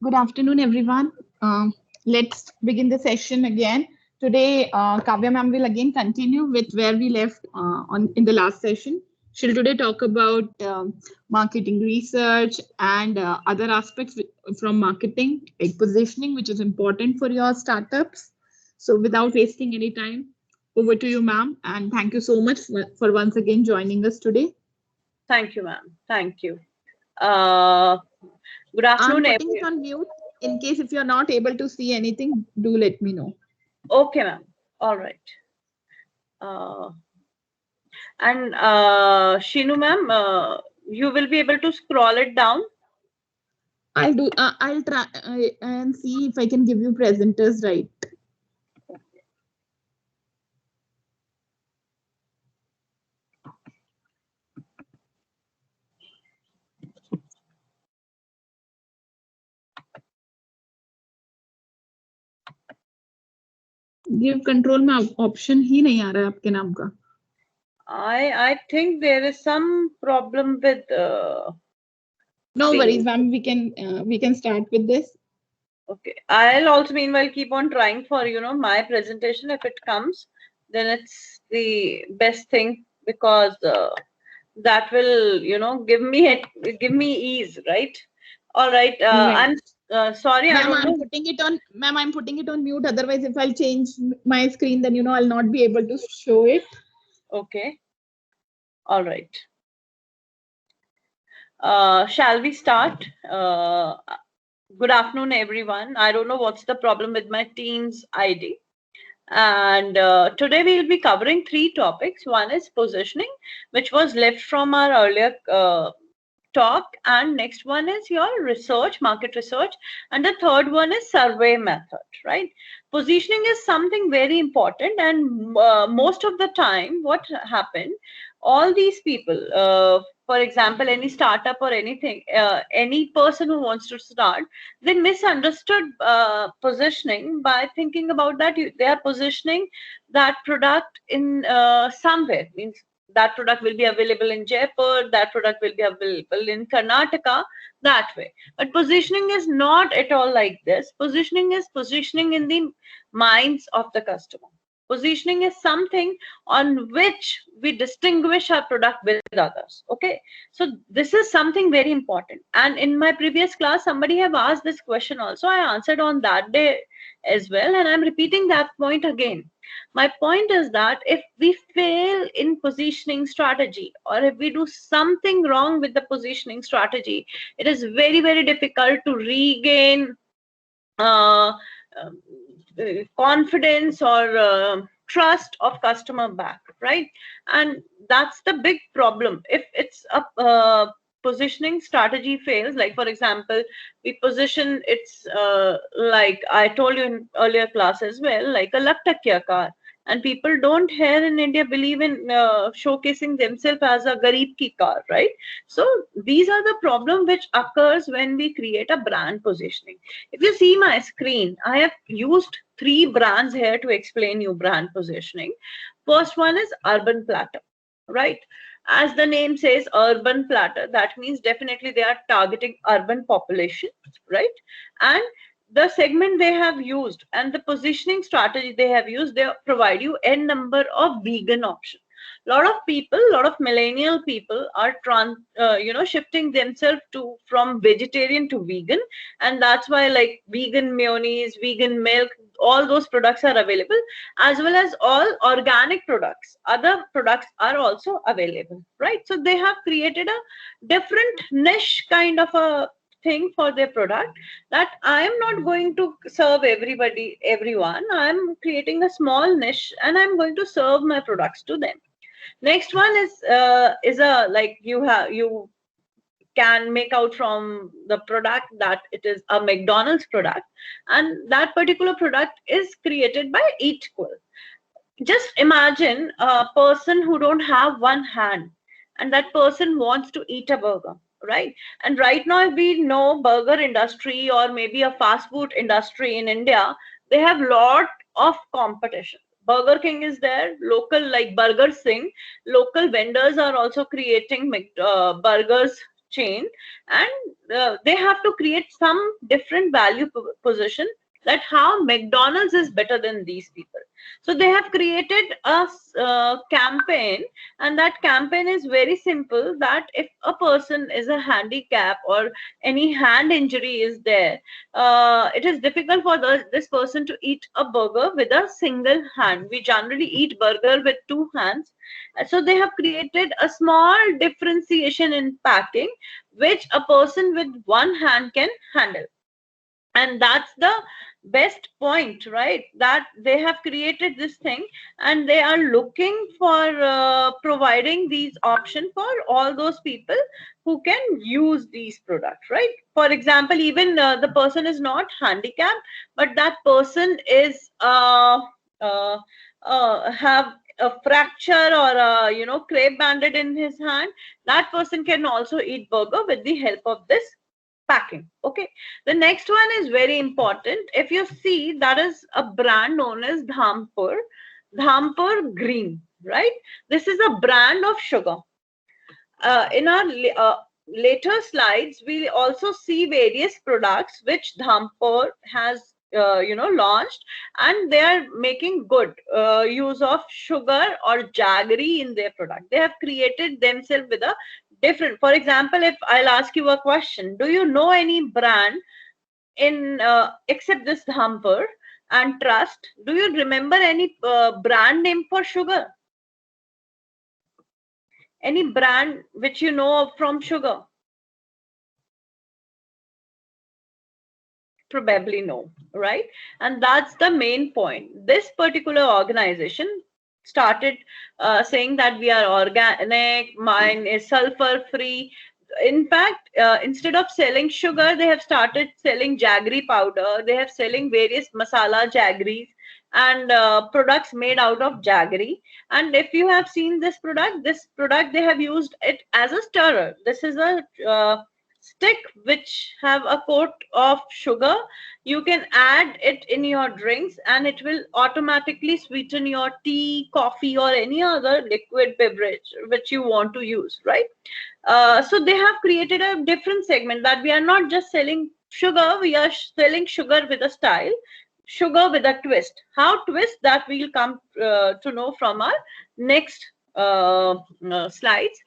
Good afternoon, everyone. Let's begin the session again. Today, Kavya ma'am will again continue with where we left on in the last session. She'll today talk about marketing research and other aspects from marketing, like positioning, which is important for your startups. So, without wasting any time, over to you, ma'am. And thank you so much for once again joining us today. Thank you, ma'am. Thank you. Uh, Good I'm afternoon, putting it everyone. on mute. In case if you're not able to see anything, do let me know. Okay, ma'am. All right. Uh, and Shinu, ma'am, you will be able to scroll it down. I'll try and see if I can give you presenters right. Give control में option ही नहीं आ रहा है आपके नाम का. I think there is some problem with. No worries, ma'am. We can start with this. Okay, I'll also meanwhile keep on trying for my presentation. If it comes, then it's the best thing because that will give me ease, right? All right. Right. I'm sorry. I Ma'am, don't know. I'm putting it on mute. Otherwise, if I'll change my screen, then I'll not be able to show it. Okay. All right. Shall we start? Good afternoon, everyone. I don't know what's the problem with my Teams ID. And today we'll be covering three topics. One is positioning, which was left from our earlier talk, and next one is your research, market research, and the third one is survey method, right? Positioning is something very important, and most of the time what happened, all these people, for example, any startup or anything, any person who wants to start, they misunderstood positioning by thinking about that they are positioning that product in somewhere, means that product will be available in Jaipur, that product will be available in Karnataka, that way. But positioning is not at all like this. Positioning is positioning in the minds of the customer. Positioning is something on which we distinguish our product with others. Okay, so this is something very important. And in my previous class, somebody have asked this question also. I answered on that day as well, and I'm repeating that point again. My point is that if we fail in positioning strategy, or if we do something wrong with the positioning strategy, it is very, very difficult to regain uh, um, confidence or trust of customer back, right? And that's the big problem. If it's a positioning strategy fails, like for example, we position it's like I told you in earlier class as well, like a Laktakya car, and people don't here in India believe in showcasing themselves as a Garib ki car, right? So these are the problem which occurs when we create a brand positioning. If you see my screen, I have used three brands here to explain you brand positioning. First one is Urban Platter, right? As the name says, Urban Platter, that means definitely they are targeting urban population, right? And the segment they have used and the positioning strategy they have used, they provide you n number of vegan options. A lot of people, a lot of millennial people are shifting themselves to from vegetarian to vegan, and that's why like vegan mayonnaise, vegan milk, all those products are available, as well as all organic products. Other products are also available, right? So they have created a different niche kind of a thing for their product, that I am not going to serve everybody, everyone. I am creating a small niche and I'm going to serve my products to them. Next one is a like you can make out from the product that it is a McDonald's product, and that particular product is created by Eatqual. Just imagine a person who don't have one hand, and that person wants to eat a burger, right? And right now we know burger industry or maybe a fast food industry in India, they have lot of competition. Burger King is there, local like Burger Singh, local vendors are also creating burgers chain, and they have to create some different value position, that how McDonald's is better than these people. So they have created a campaign, and that campaign is very simple, that if a person is a handicap or any hand injury is there, it is difficult for this person to eat a burger with a single hand. We generally eat burger with two hands. So they have created a small differentiation in packing, which a person with one hand can handle. And that's the best point, right? That they have created this thing, and they are looking for providing these options for all those people who can use these products, right? For example, even the person is not handicapped, but that person is have a fracture or a crepe banded in his hand. That person can also eat burger with the help of this packing. Okay, the next one is very important. If you see, that is a brand known as Dhampur Green, right? This is a brand of sugar. In our later slides, we also see various products which Dhampur has launched, and they are making good use of sugar or jaggery in their product. They have created themselves with a different. For example, if I'll ask you a question, do you know any brand in except this Dhampur and Trust? Do you remember any brand name for sugar? Any brand which you know of from sugar? Probably no, right? And that's the main point. This particular organization started saying that we are organic, mine is sulfur free. In fact, instead of selling sugar, they have started selling jaggery powder. They have selling various masala jaggeries and products made out of jaggery. And if you have seen this product they have used it as a stirrer. This is a stick which have a coat of sugar. You can add it in your drinks, and it will automatically sweeten your tea, coffee, or any other liquid beverage which you want to use, right? So they have created a different segment, that we are not just selling sugar, we are selling sugar with a style, sugar with a twist. How twist, that we'll come to know from our next slides.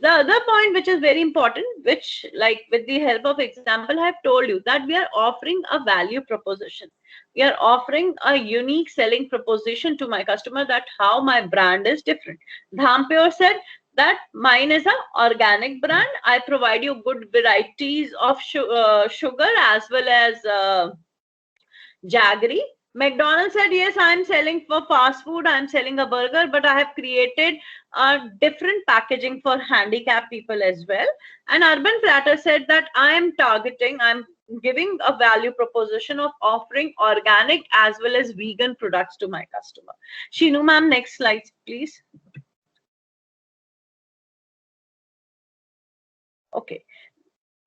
The other point which is very important, which like with the help of example I have told you, that we are offering a value proposition. We are offering a unique selling proposition to my customer, that how my brand is different. Dhampur said that mine is an organic brand. I provide you good varieties of sugar as well as jaggery. McDonald's said, yes, I'm selling for fast food, I'm selling a burger, but I have created a different packaging for handicapped people as well. And Urban Platter said that I'm giving a value proposition of offering organic as well as vegan products to my customer. Sheenu ma'am, next slide, please. Okay.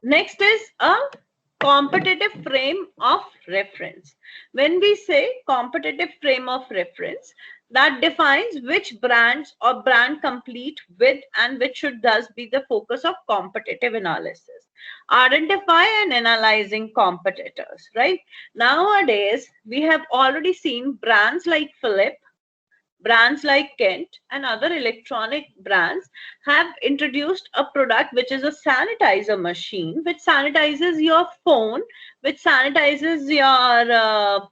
Next is a competitive frame of reference. When we say competitive frame of reference, that defines which brands or brand compete with and which should thus be the focus of competitive analysis. Identify and analyzing competitors, right? Nowadays, we have already seen brands like Philips, brands like Kent and other electronic brands have introduced a product which is a sanitizer machine, which sanitizes your phone, which sanitizes your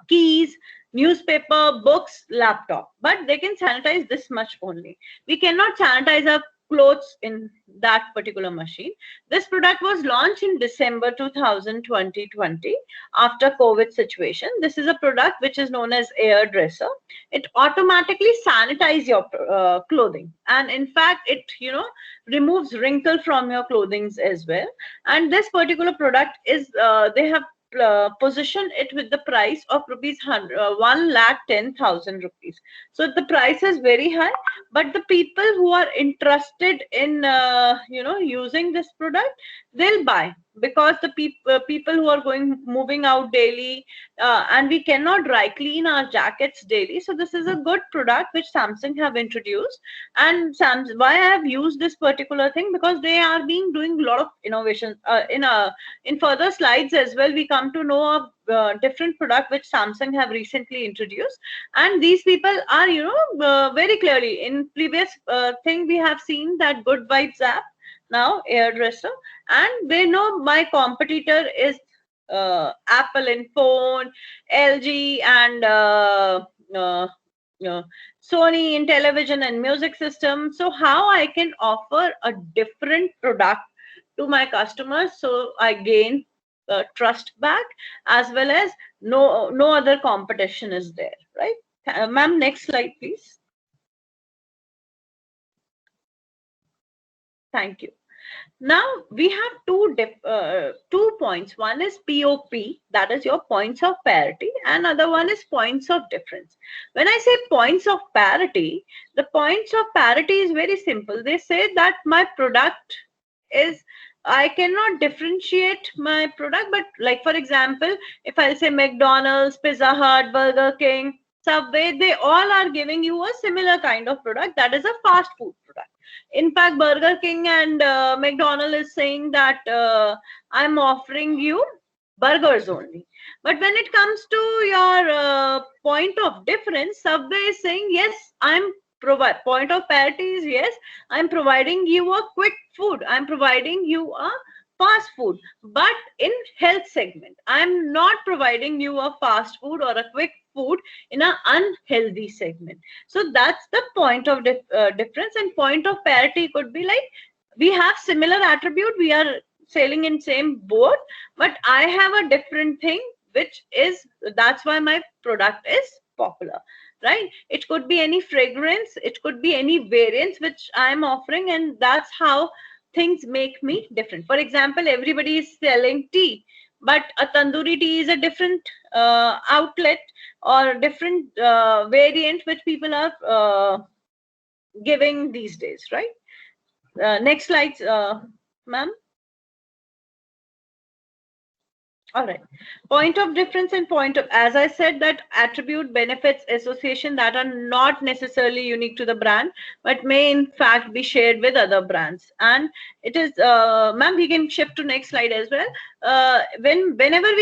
keys, newspaper, books, laptop. But they can sanitize this much only. We cannot sanitize our clothes in that particular machine. This product was launched in December 2020 after COVID situation. This is a product which is known as air dresser. It automatically sanitizes your clothing, and in fact it removes wrinkle from your clothing as well. And this particular product is they have position it with the price of rupees 1,10,000 rupees. So the price is very high, but the people who are interested in using this product, they'll buy. because the people who are moving out daily, and we cannot dry clean our jackets daily. So this is a good product which Samsung have introduced. And why I have used this particular thing, because they are doing a lot of innovations. In further slides as well, we come to know of different product which Samsung have recently introduced. And these people are, very clearly, in previous thing we have seen that Good Vibes app, now hairdresser, and they know my competitor is Apple in phone, LG and Sony in television and music system. So how I can offer a different product to my customers, so I gain trust back, as well as no other competition is there, right? Ma'am, next slide, please. Thank you. Now we have two points. One is POP, that is your points of parity, and other one is points of difference. When I say points of parity, the points of parity is very simple. They say that my product is, I cannot differentiate my product, but like for example, if I say McDonald's, Pizza Hut, Burger King, Subway, they all are giving you a similar kind of product, that is a fast food product. In fact, Burger King and McDonald's is saying that I'm offering you burgers only. But when it comes to your point of difference, Subway is saying, yes, I'm point of parity is, yes, I'm providing you a quick food, I'm providing you a fast food, but in health segment, I'm not providing you a fast food or a quick food in an unhealthy segment. So that's the point of difference. And point of parity could be like, we have similar attribute, we are sailing in same boat, but I have a different thing, which is, that's why my product is popular, right? It could be any fragrance, it could be any variants which I'm offering, and that's how things make me different. For example, everybody is selling tea, but a tandoori tea is a different outlet or different variant which people are giving these days, right? Next slide, ma'am. All right. Point of difference and point of, as I said, that attribute, benefits, association that are not necessarily unique to the brand, but may in fact be shared with other brands. And it is, ma'am, we can shift to next slide as well. Whenever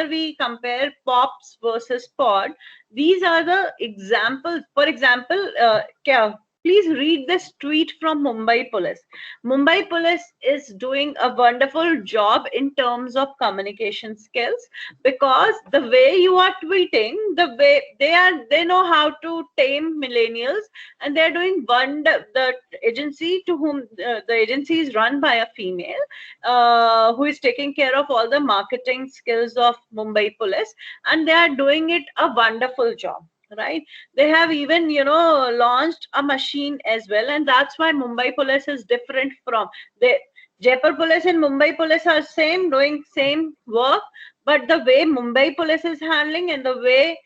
we compare Pops versus Pod, these are the examples. For example, please read this tweet from Mumbai Police. Mumbai Police is doing a wonderful job in terms of communication skills, because the way you are tweeting, the way they know how to tame millennials, and they're doing the agency to whom the agency is run by a female who is taking care of all the marketing skills of Mumbai Police, and they are doing it a wonderful job. Right, they have even launched a machine as well, and that's why Mumbai Police is different from the Jaipur Police and Mumbai Police are same, doing same work, but the way Mumbai Police is handling and the way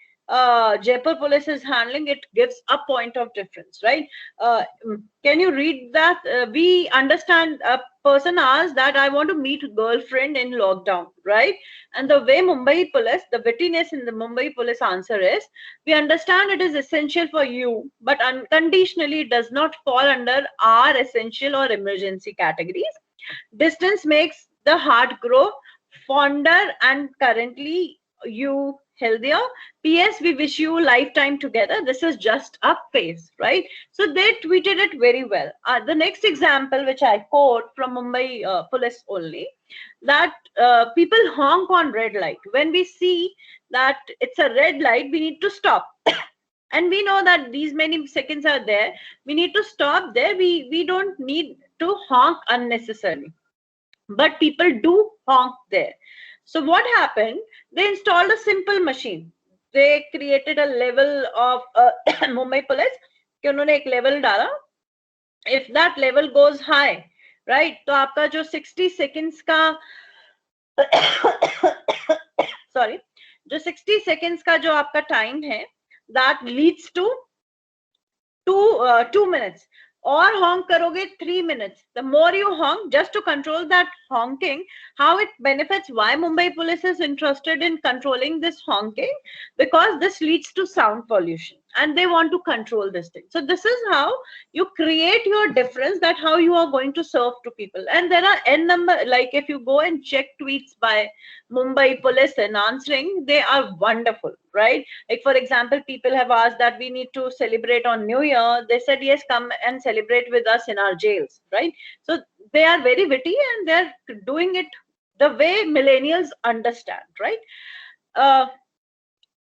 Jaipur Police is handling it gives a point of difference, right? Can you read that? We understand, a person asked that I want to meet a girlfriend in lockdown, right? And the way Mumbai Police, the wittiness in the Mumbai Police answer is, we understand it is essential for you, but unconditionally it does not fall under our essential or emergency categories. Distance makes the heart grow fonder, and currently you healthier. PS, we wish you lifetime together. This is just a phase, right? So they tweeted it very well. The next example, which I quote from Mumbai Police only, that people honk on red light. When we see that it's a red light, we need to stop. And we know that these many seconds are there. We need to stop there. We don't need to honk unnecessarily. But people do honk there. So what happened? They installed a simple machine. They created a level of Mumbai Police कि उन्होंने एक level डाला. If that level goes high, right? तो आपका जो 60 seconds का sorry, जो 60 seconds का जो आपका time है, that leads to 2 minutes. और honk करोगे 3 minutes. The more you honk, just to control that honking, how it benefits, why Mumbai police is interested in controlling this honking, because this leads to sound pollution and they want to control this thing. So this is how you create your difference, that how you are going to serve to people. And there are n number, like if you go and check tweets by Mumbai police and answering, they are wonderful, right? Like for example, people have asked that we need to celebrate on New Year. They said, yes, come and celebrate with us in our jails, right? So they are very witty and they're doing it the way millennials understand, right?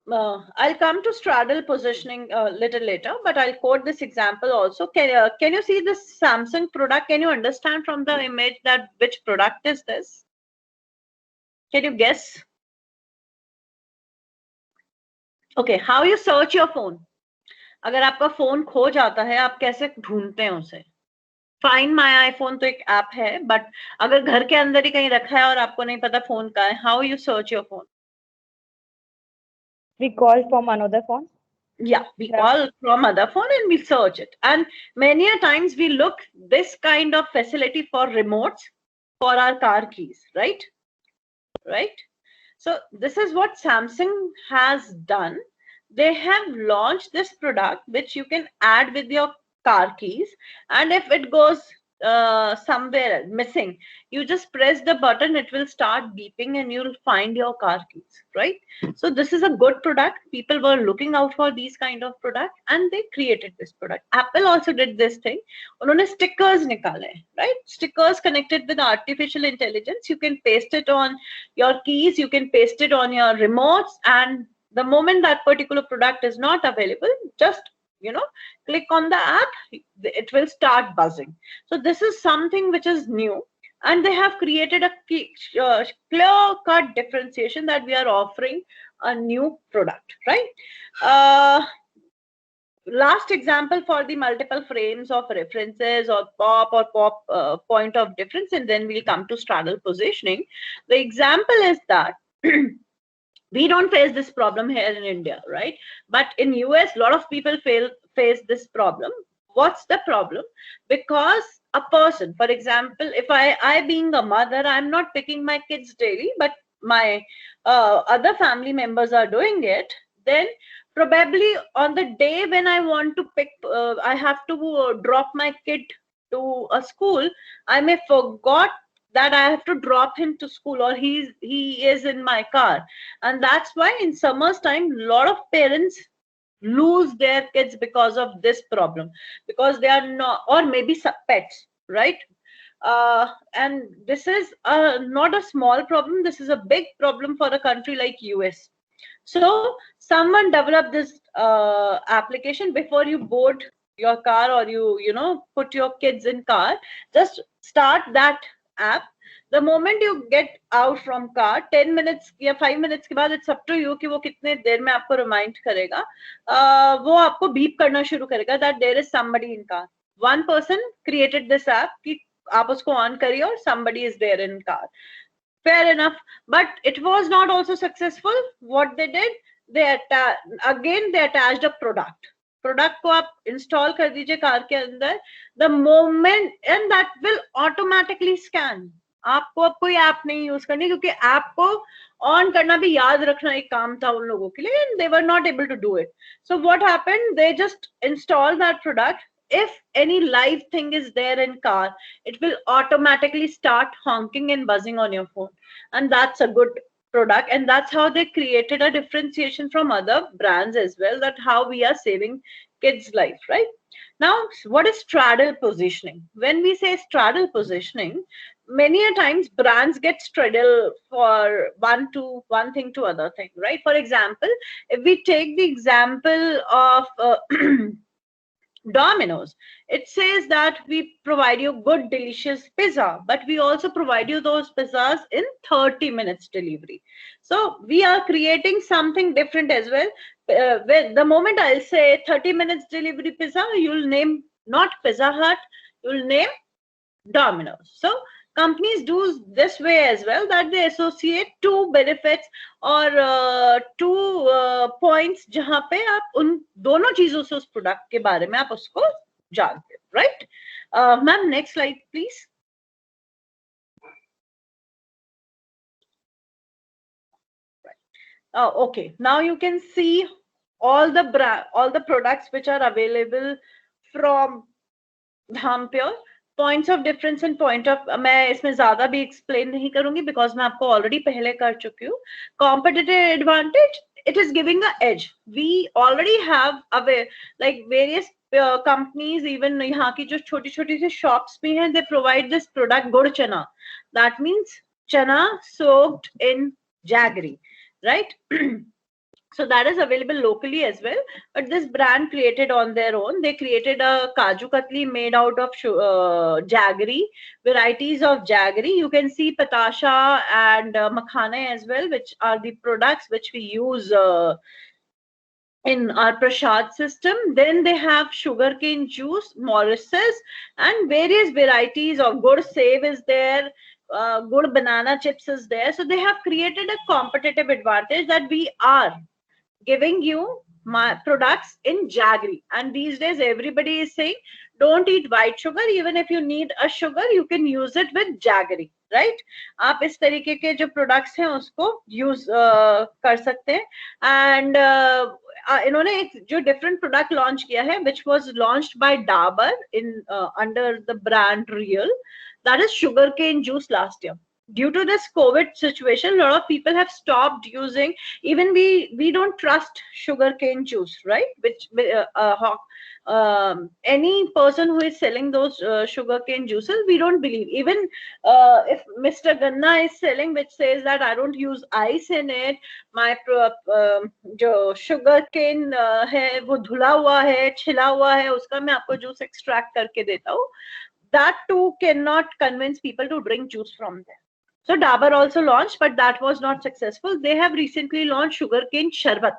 I'll come to straddle positioning a little later, but I'll quote this example also. Can you see this Samsung product? Can you understand from the image that which product is this? Can you guess? Okay, how you search your phone? अगर आपका phone खो जाता है, आप कैसे ढूंढते हैं उसे? फाइंड माय आईफोन तो एक ऐप है, बट अगर घर के अंदर ही कहीं रखा है और आपको नहीं पता फोन का है, how you search your phone? We call from another phone. Yeah, we call from other phone and we search it. And many a times we look this kind of facility for remotes for our car keys, right? Right? So this is what Samsung has done. They have launched this product which you can add with your car keys, and if it goes somewhere missing, you just press the button, it will start beeping and you'll find your car keys, right? So this is a good product. People were looking out for these kind of product and they created this product. Apple also did this thing. उन्होंने stickers निकाले, right? Stickers connected with artificial intelligence. You can paste it on your keys, you can paste it on your remotes, and the moment that particular product is not available, just click on the app, it will start buzzing. So this is something which is new, and they have created a clear-cut differentiation that we are offering a new product, right? Last example for the multiple frames of references or pop point of difference, and then we'll come to straddle positioning. The example is that we don't face this problem here in India, right? But in US, a lot of people face this problem. What's the problem? Because a person, for example, if I being a mother, I'm not picking my kids daily, but my other family members are doing it, then probably on the day when I want to pick, I have to drop my kid to a school, I may forgot that I have to drop him to school, or he is in my car. And that's why in summer's time, a lot of parents lose their kids because of this problem, because they are not, or maybe pets, right? And this is not a small problem. This is a big problem for a country like US. So someone developed this application. Before you board your car or you put your kids in car, just start that app. The moment you get out from car, 10 minutes या 5 minutes के बाद, it's up to you कि वो कितने देर में आपको remind करेगा. वो आपको beep करना शुरू करेगा that there is somebody in car. One person created this app कि आप उसको on करिए और somebody is there in car. Fair enough, but it was not also successful. What they did, they attached a product. Product को आप install कर दीजिए car के अंदर. The moment, and that will automatically scan. आपको अब कोई ऐप नहीं यूज करनी, क्योंकि ऐप को ऑन करना भी याद रखना एक काम था उन लोगों के लिए, and they were not able to do it. So what happened? They just installed that product. If any live thing is there in car, it will automatically start honking and buzzing on your phone, and that's a good product. And that's how they created a differentiation from other brands as well, that how we are saving kids' life, right? Now, what is straddle positioning? When we say straddle positioning, many a times brands get straddle for one thing to other thing, right? For example, if we take the example of Domino's, it says that we provide you good, delicious pizza, but we also provide you those pizzas in 30 minutes delivery. So we are creating something different as well. The moment I'll say 30 minutes delivery pizza, you'll name not Pizza Hut, you'll name Domino's. So companies do this way as well, that they associate two benefits or two points जहाँ पे आप उन दोनों चीजों से उस product के बारे में आप उसको जानते हो. right? Ma'am, next slide, please. Okay, now you can see all the products which are available from Dhampure. Points of difference and point of, मैं इसमें ज़्यादा भी explain नहीं करूँगी because मैं आपको already पहले कर चुकी हूँ. Competitive advantage, it is giving the edge. We already have like various companies, even यहाँ की जो छोटी-छोटी सी shops भी हैं, they provide this product gur chana. That means chana soaked in jaggery, right? So that is available locally as well, but this brand created on their own. They created a kaju katli made out of jaggery, varieties of jaggery. You can see patasha and makhana as well, which are the products which we use in our prasad system. Then they have sugarcane juice, molasses, and various varieties of gur save is there. Good banana chips is there. So they have created a competitive advantage that we are giving you my products in jaggery. And these days everybody is saying don't eat white sugar. Even if you need a sugar, you can use it with jaggery, right? आप इस तरीके के जो products हैं उसको use कर सकते हैं. And इन्होंने एक जो different product launch किया है, which was launched by Dabur in under the brand Real, that is sugarcane juice last year. Due to this COVID situation, a lot of people have stopped using. Even we don't trust sugarcane juice, right? Which any person who is selling those sugarcane juices, we don't believe. Even if Mr. Ganna is selling, which says that I don't use ice in it, my जो sugarcane है वो धुला हुआ है, छिला हुआ है, उसका मैं आपको juice extract करके देता हूँ. That too cannot convince people to drink juice from there. So Dabur also launched, but that was not successful. They have recently launched sugarcane sharbat.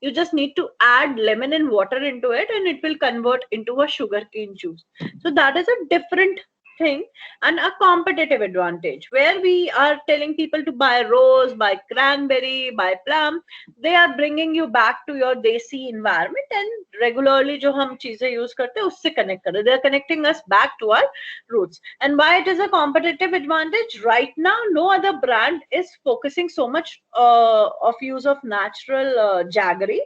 You just need to add lemon and water into it, and it will convert into a sugarcane juice. So that is a different thing and a competitive advantage, where we are telling people to buy rose, buy cranberry, buy plum. They are bringing you back to your desi environment, and regularly जो हम चीजें use करते हैं उससे connect कर रहे हैं. They are connecting us back to our roots. And why it is a competitive advantage? Right now, no other brand is focusing so much of use of natural jaggery,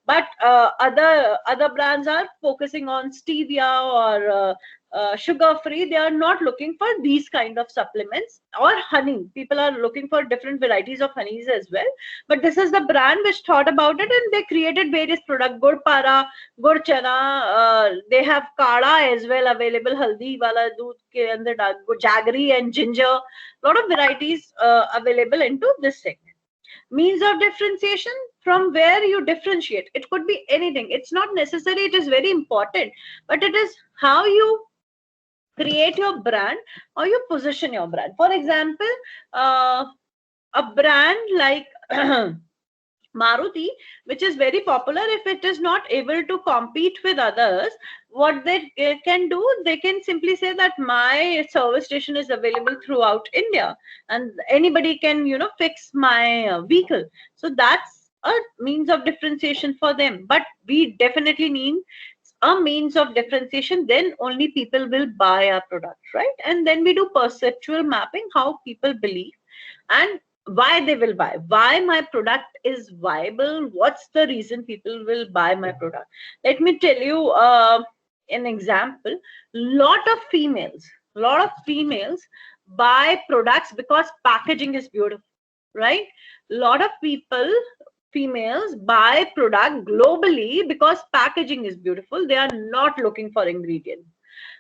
but other brands are focusing on stevia or sugar free. They are not looking for these kind of supplements, or honey. People are looking for different varieties of honeys as well, but this is the brand which thought about it, and they created various products. Gur para, gur chana, they have kada as well available, haldi wala doodh ke andar jaggery and ginger. Lot of varieties available into this segment. Means of differentiation, from where you differentiate, it could be anything. It's not necessary it is very important, but it is how you create your brand or you position your brand. For example, a brand like Maruti, which is very popular, if it is not able to compete with others, what they can do, they can simply say that my service station is available throughout India, and anybody can, you know, fix my vehicle. So that's a means of differentiation for them. But we definitely need a means of differentiation, then only people will buy our product, right? And then we do perceptual mapping, how people believe and why they will buy, why my product is viable, what's the reason people will buy my product. Let me tell you an example. Lot of females buy products because packaging is beautiful, right? Lot of females buy product globally because packaging is beautiful. They are not looking for ingredients.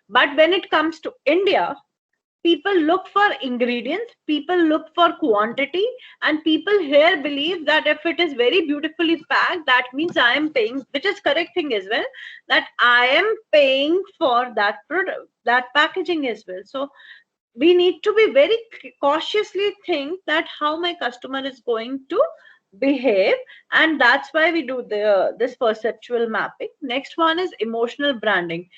But when it comes to India, people look for ingredients, people look for quantity, and people here believe that if it is very beautifully packed, that means I am paying, which is correct thing as well, that I am paying for that product, that packaging as well. So we need to be very cautiously think that how my customer is going to behave, and that's why we do this perceptual mapping. Next one is emotional branding.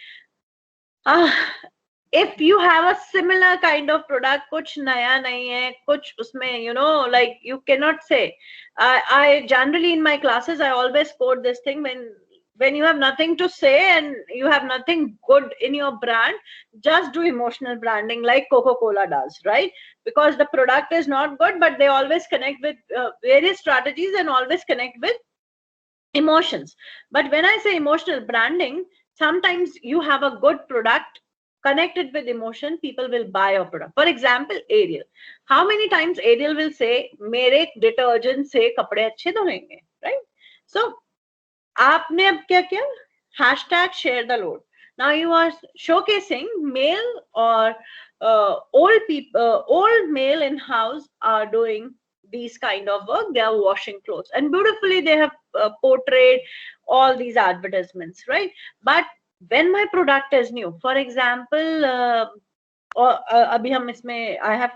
If you have a similar kind of product, kuch naya nahi hai, kuch usme, you know, like you cannot say. I generally in my classes I always quote this thing, when you have nothing to say and you have nothing good in your brand, just do emotional branding like Coca-Cola does, right? Because the product is not good, but they always connect with various strategies and always connect with emotions. But when I say emotional branding, sometimes you have a good product connected with emotion, people will buy your product. For example, Ariel. How many times Ariel will say, "Mere detergent se kapde अच्छे धोएंगे," right? So आपने अब क्या किया? Hashtag share the load. Now you are showcasing male or old people, old male in house are doing these kind of work. They are washing clothes, and beautifully they have portrayed all these advertisements, right? But when my product is new, for example, और अभी हम इसमें I have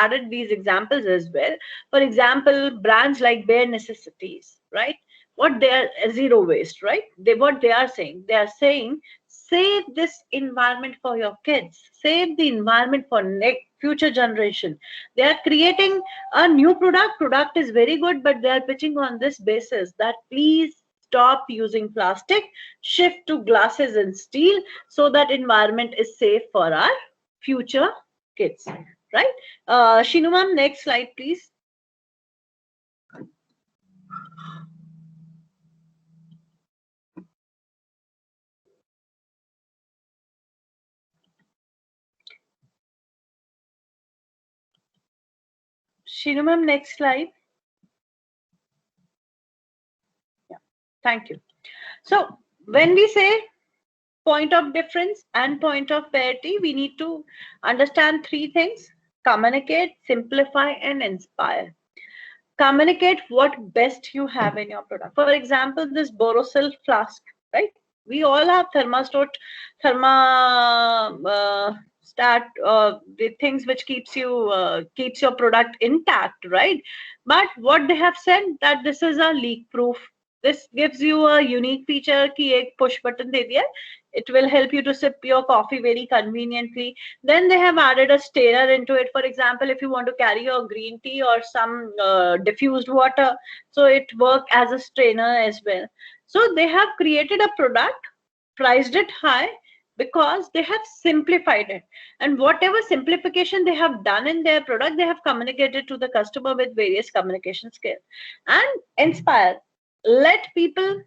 added these examples as well. For example, brands like Bare Necessities, right? What they are zero waste, right? What they are saying, save this environment for your kids, save the environment for next future generation. They are creating a new product is very good, but they are pitching on this basis that please stop using plastic, shift to glasses and steel, so that environment is safe for our future kids, right? Shinu ma'am, next slide please. Shinu ma'am, next slide. Yeah, thank you. So when we say point of difference and point of parity, we need to understand three things: communicate, simplify, and inspire. Communicate what best you have in your product. For example, this Borosil flask, right? We all have thermostat, stat, the things which keeps your product intact, right? But what they have said that this is a leak proof. This gives you a unique feature कि एक push button दे दिया. It will help you to sip your coffee very conveniently. Then they have added a strainer into it. For example, if you want to carry your green tea or some diffused water, so it works as a strainer as well. So they have created a product, priced it high, because they have simplified it. And whatever simplification they have done in their product, they have communicated to the customer with various communication skills. And inspire. Let people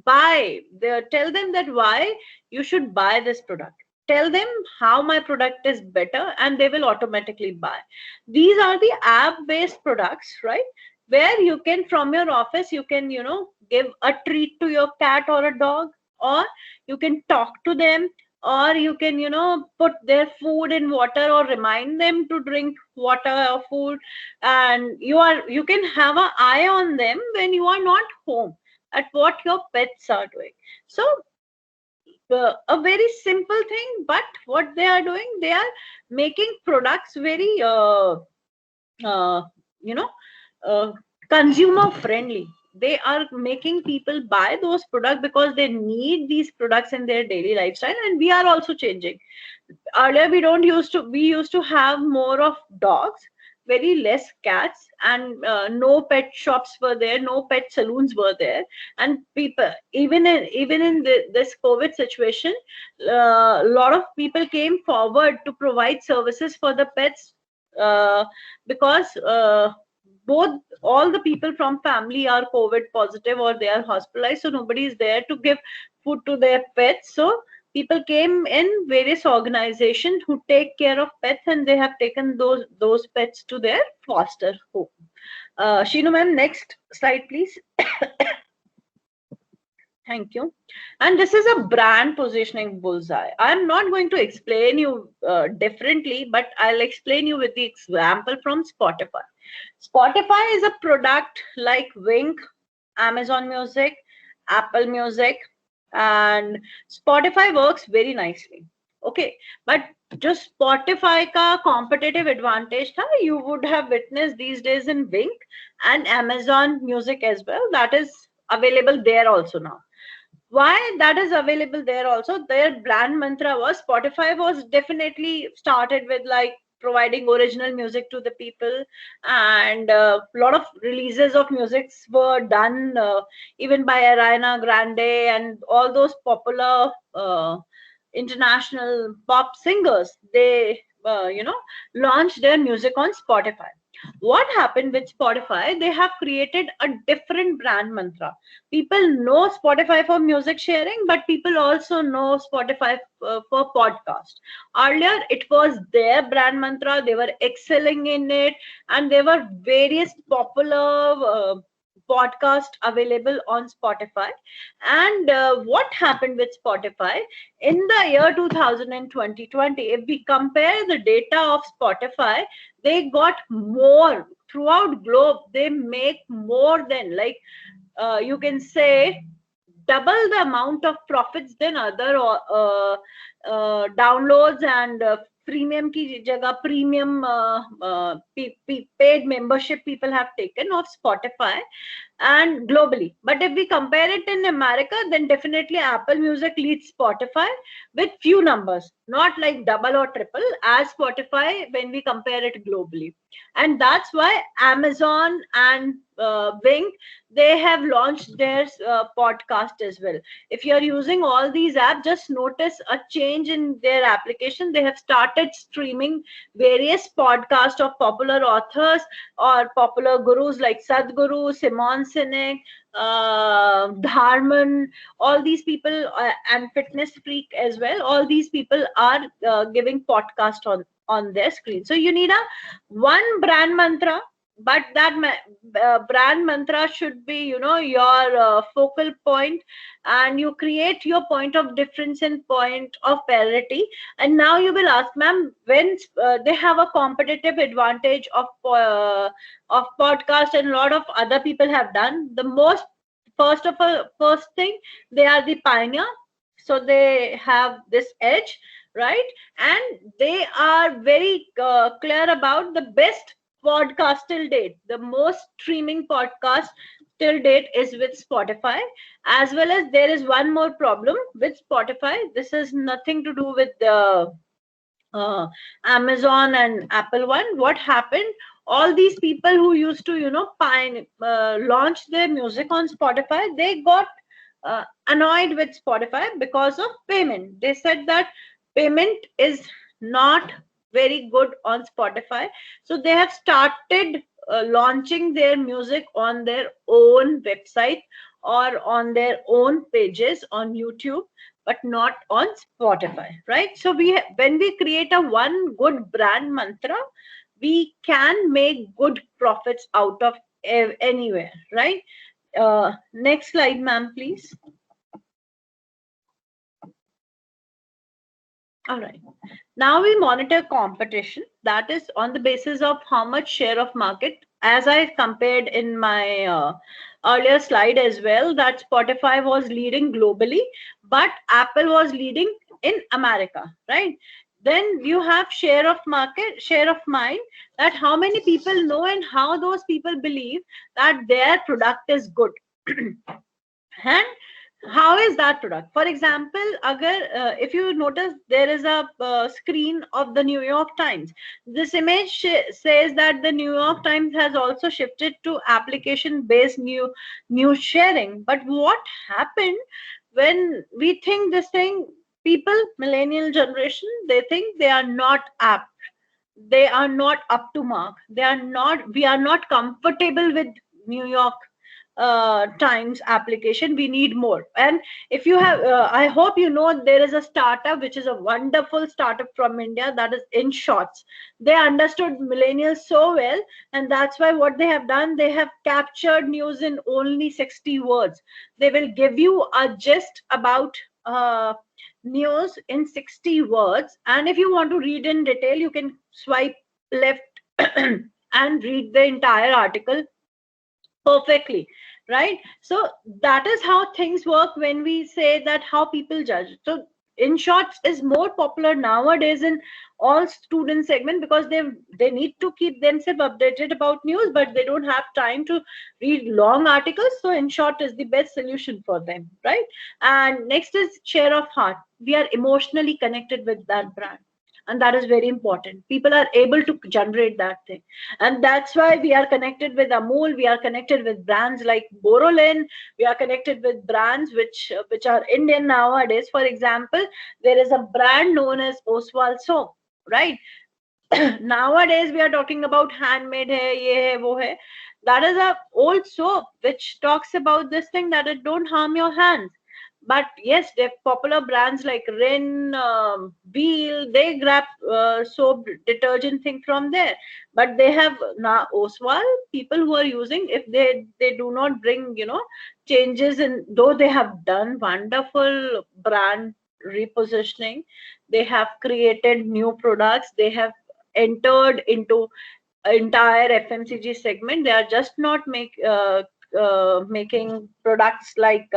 buy. Tell them that why you should buy this product. Tell them how my product is better, and they will automatically buy. These are the app-based products, right? Where you can, from your office, you can, give a treat to your cat or a dog, or you can talk to them, or you can, put their food in water or remind them to drink water or food. And you can have an eye on them when you are not home at what your pets are doing. So a very simple thing, but what they are doing, they are making products very uh, you know consumer friendly. They are making people buy those products because they need these products in their daily lifestyle. And we are also changing. Earlier we used to have more of dogs, very less cats, and no pet shops were there, no pet saloons were there. And people, even in this COVID situation, a lot of people came forward to provide services for the pets, because both all the people from family are COVID positive or they are hospitalized, so nobody is there to give food to their pets. So people came in various organizations who take care of pets, and they have taken those pets to their foster home. Sheenu ma'am, next slide please. Thank you. And this is a brand positioning bullseye. I'm not going to explain you differently, but I'll explain you with the example from Spotify. Spotify is a product like Wink, Amazon Music, Apple Music, and Spotify works very nicely. Okay, but just Spotify ka competitive advantage tha, you would have witnessed these days in Wink and Amazon Music as well. That is available there also now. Why that is available there also? Their brand mantra was, Spotify was definitely started with like providing original music to the people, and a lot of releases of musics were done even by Ariana Grande and all those popular international pop singers. They launched their music on Spotify. What happened with Spotify? They have created a different brand mantra. People know Spotify for music sharing, but people also know Spotify for podcast. Earlier it was their brand mantra, they were excelling in it, and there were various popular podcast available on Spotify. And what happened with Spotify in the year 2020, if we compare the data of Spotify, they got more throughout globe. They make more than, like, you can say, double the amount of profits than other downloads and premium ki jagah premium paid membership people have taken of Spotify and globally. But if we compare it in America, then definitely Apple Music leads Spotify with few numbers, not like double or triple as Spotify when we compare it globally. And that's why Amazon and Bing, they have launched their podcast as well. If you're using all these apps, just notice a change in their application. They have started streaming various podcasts of popular authors or popular gurus like Sadhguru, Simon Sinek, Dharman, all these people, and Fitness Freak as well. All these people are giving podcast on their screen. So you need a one brand mantra, but that brand mantra should be, your focal point, and you create your point of difference and point of parity. And now you will ask, ma'am, when they have a competitive advantage of podcast, and a lot of other people have done the most. First thing, they are the pioneer, so they have this edge, right? And they are very clear about the best podcast till date. The most streaming podcast till date is with Spotify. As well as there is one more problem with Spotify. This has nothing to do with the Amazon and Apple one. What happened? All these people who used to, launch their music on Spotify, they got annoyed with Spotify because of payment. They said that payment is not very good on Spotify. So they have started launching their music on their own website or on their own pages on YouTube, but not on Spotify, right? So when we create a one good brand mantra, we can make good profits out of anywhere, right? Next slide, ma'am, please. All right. Now we monitor competition. That is on the basis of how much share of market, as I compared in my earlier slide as well, that Spotify was leading globally, but Apple was leading in America, right? Then you have share of market, share of mind, that how many people know and how those people believe that their product is good. And how is that product? For example, if you notice, there is a screen of the New York Times. This image says that the New York Times has also shifted to application based news sharing. But what happened when we think this thing? People, millennial generation, they think they are not apt, they are not up to mark, we are not comfortable with New York Times application. We need more. And if you have I hope you know, there is a startup which is a wonderful startup from India, that is In Shorts. They understood millennials so well, and that's why what they have done, they have captured news in only 60 words. They will give you a gist about news in 60 words, and if you want to read in detail, you can swipe left and read the entire article perfectly, right? So that is how things work when we say that how people judge. So In Shorts is more popular nowadays in all student segment, because they need to keep themselves updated about news, but they don't have time to read long articles. So In Short is the best solution for them, right? And next is share of heart. We are emotionally connected with that brand. and that is very important. People are able to generate that thing, and that's why we are connected with Amul. We are connected with brands like Borolin. We are connected with brands which are Indian nowadays. For example, there is a brand known as Oswald soap, right? Nowadays we are talking about handmade hai, ye hai, wo hai. That is a old soap which talks about this thing that it don't harm your hands. But yes, the popular brands like Rin, Wheel, they grab soap detergent thing from there. But they have now Oswald people who are using, if they do not bring changes in, though they have done wonderful brand repositioning, they have created new products, they have entered into entire FMCG segment. They are just not making products like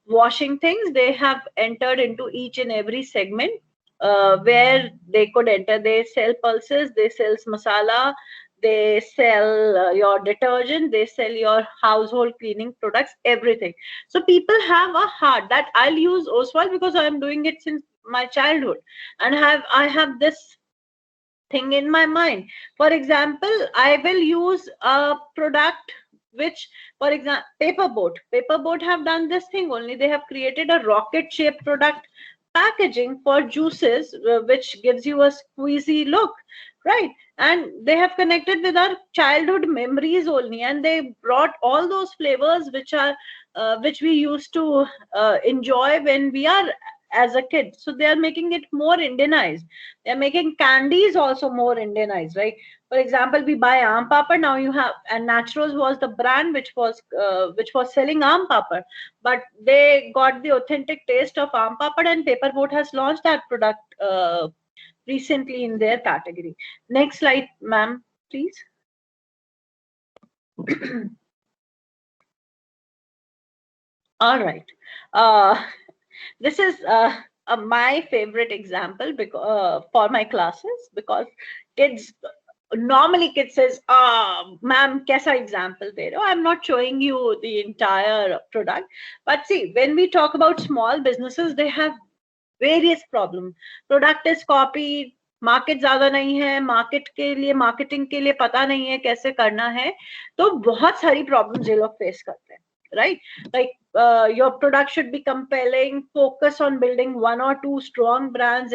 washing things. They have entered into each and every segment where they could enter. They sell pulses, they sell masala, they sell your detergent, they sell your household cleaning products, everything. So people have a heart that I'll use Oswald because I'm doing it since my childhood, and I have this thing in my mind. For example, I will use a product which, for example, paper boat have done this thing only. They have created a rocket shaped product packaging for juices, which gives you a squeezy look, right? And they have connected with our childhood memories only, and they brought all those flavors which we used to enjoy when we are as a kid. So they are making it more Indianized. They're making candies also more Indianized, right? For example, we buy aam papad. Now you have, and Naturals was the brand which was selling aam papad, but they got the authentic taste of aam papad, and Paper Boat has launched that product recently in their category. Next slide, ma'am, please. All right. This is my favorite example because for my classes, because kids normally says, ma'am, kaisa example de rahe ho? I'm not showing you the entire product. But see, when we talk about small businesses, they have various problems. Product is copied, market ज्यादा नहीं है, market के लिए marketing के लिए पता नहीं है कैसे करना है, तो बहुत सारी प्रॉब्लम्स ये लोग फेस करते हैं, right? Like your product should be compelling, focus on building one or two strong brands.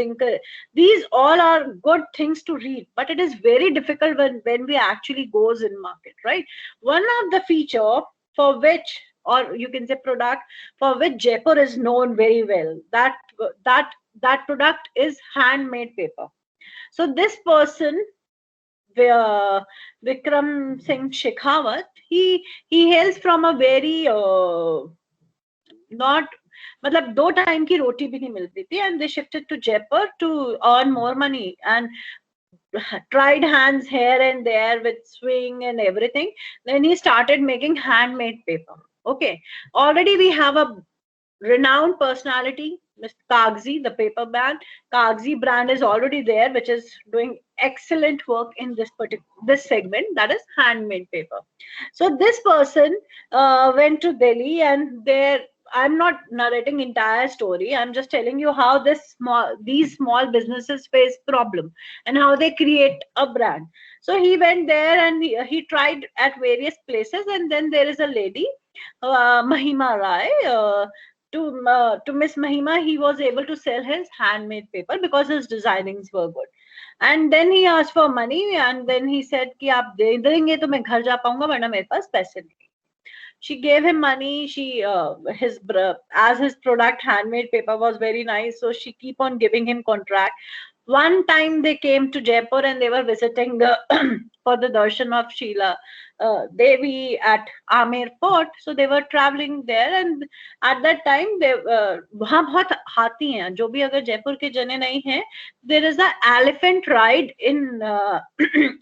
These all are good things to read, but it is very difficult when we actually goes in market, right? One of the feature for which, or you can say product for which Jaipur is known very well, that product is handmade paper. So this person, Vikram Singh Shekhawat, he hails from a very not, मतलब 2 time की रोटी भी नहीं मिलती थी, and they shifted to Jaipur to earn more money and tried hands here and there with swing and everything. Then he started making handmade paper. Okay, already we have a renowned personality, Mr. Kagzi, the paper brand. Kagzi brand is already there, which is doing excellent work in this segment, that is handmade paper. So this person went to Delhi, and there, I'm not narrating entire story. I'm just telling you how these small businesses face problem and how they create a brand. So he went there and he tried at various places, and then there is a lady, Mahima Rai. To Miss Mahima, he was able to sell his handmade paper because his designings were good. And then he asked for money, and then he said कि आप दे देंगे तो मैं घर जा पाऊंगा, वरना मेरे पास पैसे नहीं. She gave him money. As his product handmade paper was very nice, so she keep on giving him contract. One time they came to Jaipur and they were visiting for the darshan of Sheila Devi at Amer Fort. So they were traveling there, and at that time they वहाँ बहुत हाथी हैं. जो भी अगर जयपुर के जने नहीं हैं, there is an elephant ride in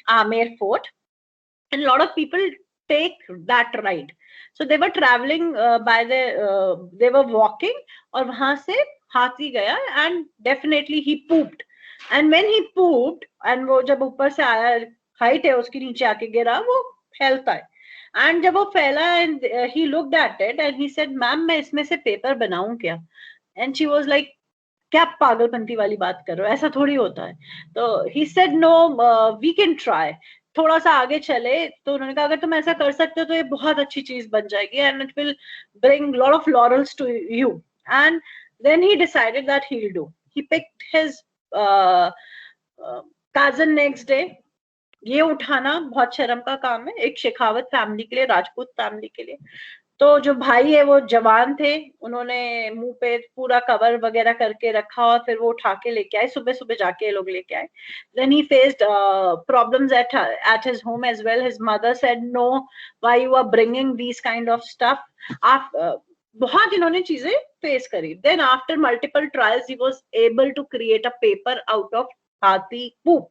Amer Fort, and a lot of people take that ride. So they were traveling they were walking, और वहां से हाथी गया, and definitely he pooped. And when he pooped, and वो जब ऊपर से आया, height है उसकी, नीचे आके गिरा, वो फैलता है. And जब वो फैला, and he looked at it and he said, ma'am मैं इसमें से पेपर बनाऊं क्या? And she was like, क्या पागलपंती वाली बात कर रहे हो, ऐसा थोड़ी होता है। तो he said no, we can try. थोड़ा सा आगे चले तो उन्होंने कहा अगर तुम ऐसा कर सकते हो तो ये बहुत अच्छी चीज बन जाएगी, and it will bring lot of laurels to you. And then he decided that he will do. He picked his cousin next day. ये उठाना बहुत शर्म का काम है एक शेखावत फैमिली के लिए, राजपूत फैमिली के लिए। तो जो भाई है वो जवान थे, उन्होंने मुंह पे पूरा कवर वगैरह करके रखा और फिर वो उठा के लेके आए, सुबह सुबह जाके ये लोग लेके आए। Then he faced problems at his home as well. His mother said no, why you are bringing these kind of stuff. आप बहुत इन्होंने चीजें फेस करी। Then after multiple trials he was able to create a paper out of हाथी poop,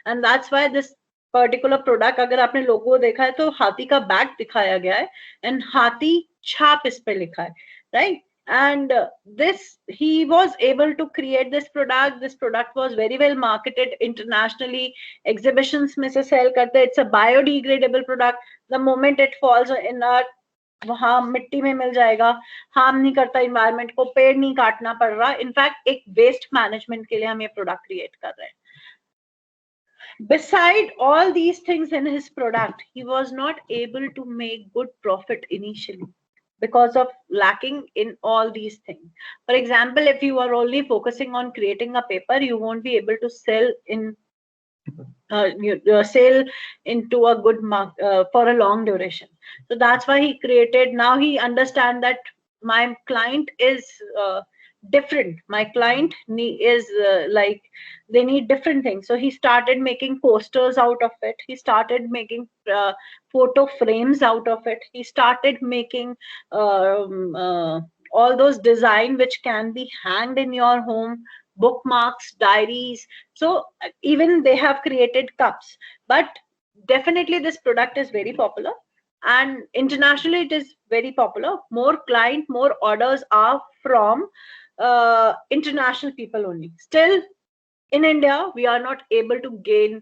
and that's why this particular product, अगर आपने लोगो देखा है तो हाथी का बैग दिखाया गया है एंड हाथी छाप इस पे लिखा है, right. And this he was able to create this product. This product was very well marketed internationally. Exhibitions में से sell करते हैं. It's a biodegradable product. The moment it falls in earth, वहां मिट्टी में मिल जाएगा, हार्म नहीं करता इन्वायरमेंट को, पेड़ नहीं काटना पड़ रहा। इनफैक्ट एक वेस्ट मैनेजमेंट के लिए हम ये प्रोडक्ट क्रिएट कर रहे हैं। Beside all these things in his product, he was not able to make good profit initially because of lacking in all these things. For example, if you are only focusing on creating a paper, you won't be able to sell in sell into a good for a long duration. So that's why he created. Now he understand that my client is different. My client is like they need different things. So he started making posters out of it. He started making photo frames out of it. He started making all those design which can be hanged in your home, bookmarks, diaries. So even they have created cups. But definitely this product is very popular, and internationally it is very popular. More client, more orders are from international people only. Still in India, we are not able to gain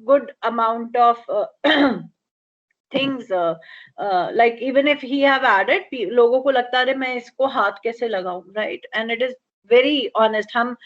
good amount of things like even if he have added, लोगों को लगता है मैं इसको हाथ कैसे लगाऊं, right? And it is very honest. हम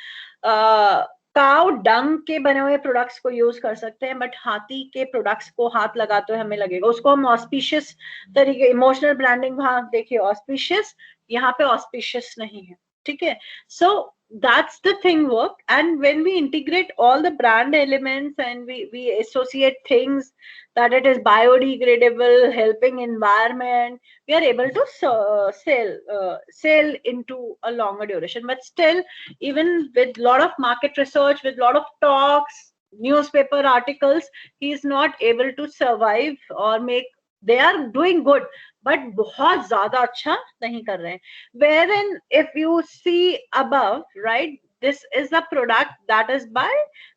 काउ डंग के बने हुए प्रोडक्ट्स को यूज कर सकते हैं, बट हाथी के प्रोडक्ट्स को हाथ लगाते हुए हमें लगेगा उसको हम ऑस्पिशियस तरीके, इमोशनल ब्रांडिंग, वहां देखिए ऑस्पिशियस, यहाँ पे ऑस्पिशियस नहीं है, ठीक है। सो that's the thing work. And when we integrate all the brand elements and we associate things that it is biodegradable, helping environment, we are able to sell into a longer duration. But still, even with lot of market research, with lot of talks, newspaper articles, he is not able to survive or make. They are doing good, but बहुत ज्यादा अच्छा नहीं कर रहे हैं. Wherein if you see above, right, this is a product that is by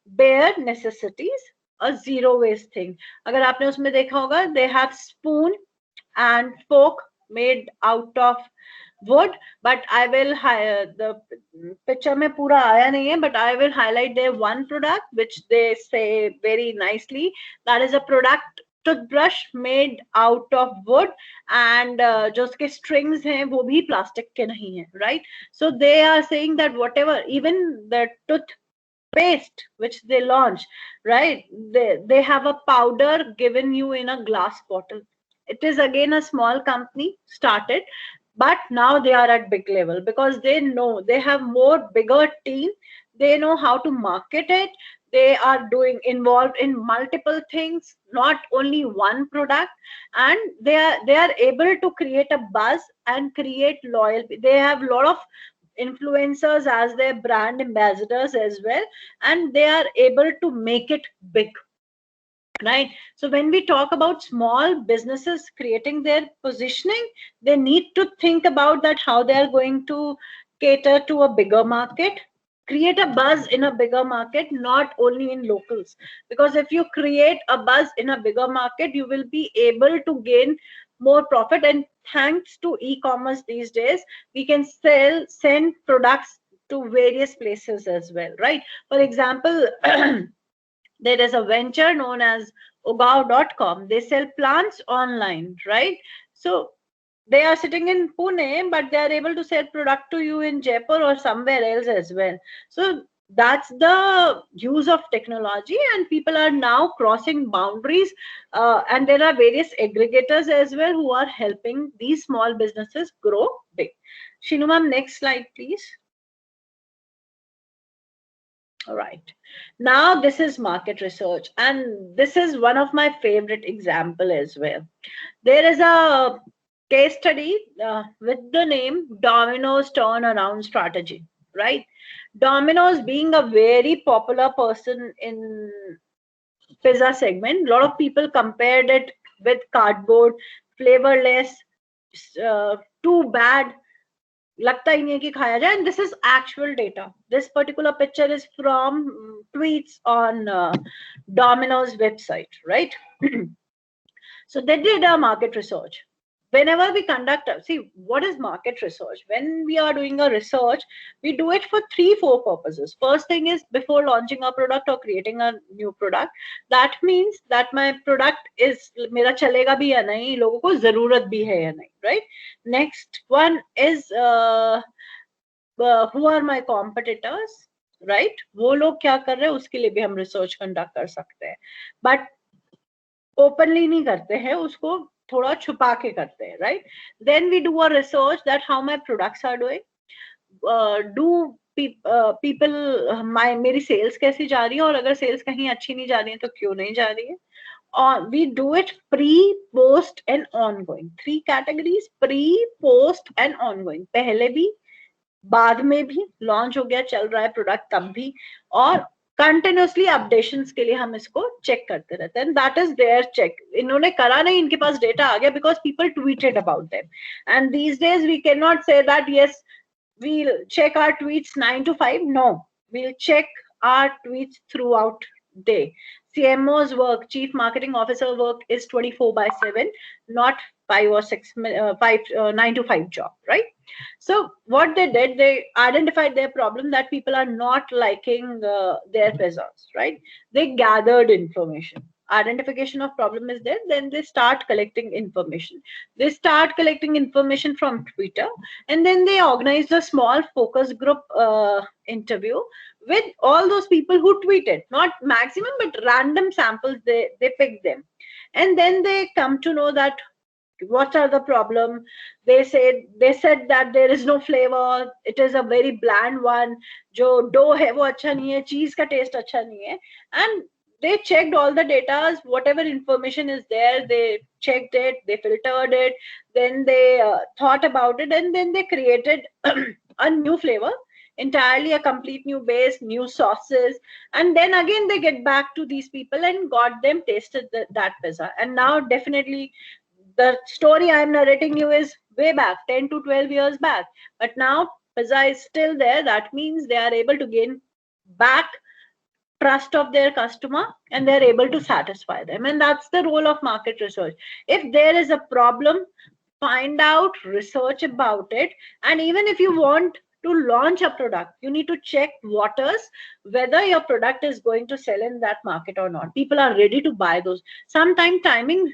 bare necessities, a zero waste thing. अगर आपने उसमें देखा होगा, they have spoon and fork made out of wood, but I will the picture में पूरा आया नहीं है, but I will highlight their one product which they say very nicely. That is a product toothbrush made out of wood, and जो उसके strings हैं वो भी plastic के नहीं है, right? So they are saying that whatever, even the toothpaste which they launch, right, they have a powder given you in a glass bottle. It is again a small company started, but now they are at big level because they know they have more bigger team. They know how to market it. They are doing involved in multiple things, not only one product, and they are able to create a buzz and create loyalty. They have a lot of influencers as their brand ambassadors as well, and they are able to make it big, right? So when we talk about small businesses creating their positioning, they need to think about that, how they are going to cater to a bigger market, create a buzz in a bigger market, not only in locals. Because if you create a buzz in a bigger market, you will be able to gain more profit. And thanks to e-commerce these days, we can send products to various places as well, right? For example, there is a venture known as ogao.com. They sell plants online, right? So they are sitting in Pune, but they are able to sell product to you in Jaipur or somewhere else as well. So that's the use of technology, and people are now crossing boundaries, and there are various aggregators as well who are helping these small businesses grow big. Shinu ma'am, next slide please. All right, now this is market research, and this is one of my favorite example as well. There is a case study with the name Domino's turnaround strategy, right? Domino's being a very popular person in pizza segment, a lot of people compared it with cardboard, flavorless, too bad, लगता ही नहीं है कि खाया जाए. And this is actual data. This particular picture is from tweets on Domino's website, right? So they did a market research. Whenever we conduct, see, what is market research? When we are doing a research, we do it for 3-4 purposes. First thing is, before launching a product or creating a new product, that means that my product is मेरा चलेगा भी या नहीं, लोगों को जरूरत भी है या नहीं, right? Next one is who are my competitors, right? वो लोग क्या कर रहे हैं, उसके लिए भी हम research conduct कर सकते हैं, but openly नहीं करते हैं, उसको थोड़ा छुपा के करते हैं, right? Then we do a research that how my products are doing, do people मेरी sales कैसी जा रही है, और अगर sales कहीं अच्छी नहीं जा रही है तो क्यों नहीं जा रही है. We do it pre, post and ongoing. 3 categories: pre, post and ongoing. पहले भी, बाद में भी, लॉन्च हो गया, चल रहा है प्रोडक्ट तब भी, और कंटिन्यूसली अपडेशंस के लिए हम इसको चेक करते रहते हैं. That is their check. इन्होंने करा नहीं, इनके पास डेटा आ गया because people tweeted about them. And these days we can not say that yes we'll check our tweets 9 to 5. No, we'll check our tweets throughout day. CMO's work, chief marketing officer work, is 24/7, not 5 or 6 9 to 5 job, right? So what they did, they identified their problem, that people are not liking their pizzas, right? They gathered information. Identification of problem is there, then they start collecting information. They start collecting information from Twitter, and then they organize a small focus group interview with all those people who tweeted, not maximum but random samples. They pick them, and then they come to know that what are the problem. They said that there is no flavor, it is a very bland one, jo dough hai wo acha nahi hai, cheese ka taste acha nahi hai. And they checked all the data, whatever information is there, they checked it, they filtered it, then they thought about it, and then they created a new flavor, entirely a complete new base, new sauces, and then again they get back to these people and got them tasted that pizza. And now definitely the story I'm narrating you is way back, 10 to 12 years back, but now pizza is still there. That means they are able to gain back trust of their customer, and they're able to satisfy them. And that's the role of market research. If there is a problem, find out, research about it, and even if you want to launch a product, you need to check waters whether your product is going to sell in that market or not. People are ready to buy those. Sometimes timing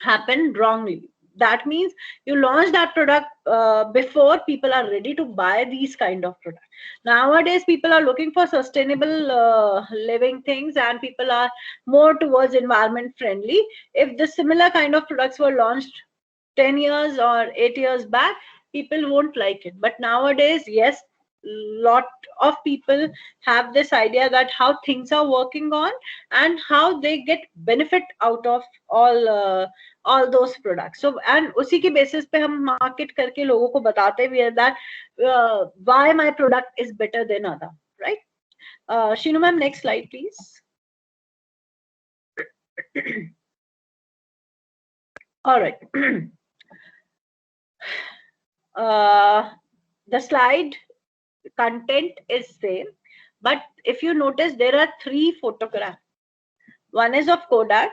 happened wrongly. That means you launch that product before people are ready to buy these kind of products. Nowadays, people are looking for sustainable living things, and people are more towards environment friendly. If the similar kind of products were launched 10 years or 8 years back, people won't like it. But nowadays, yes, lot of people have this idea that how things are working on and how they get benefit out of all those products. So and उसी के basis पे हम market करके लोगों को बताते भी हैं that why my product is better than other, right? Shinu ma'am, next slide please. All right. The slide content is same, but if you notice, there are 3 photographs. One is of Kodak,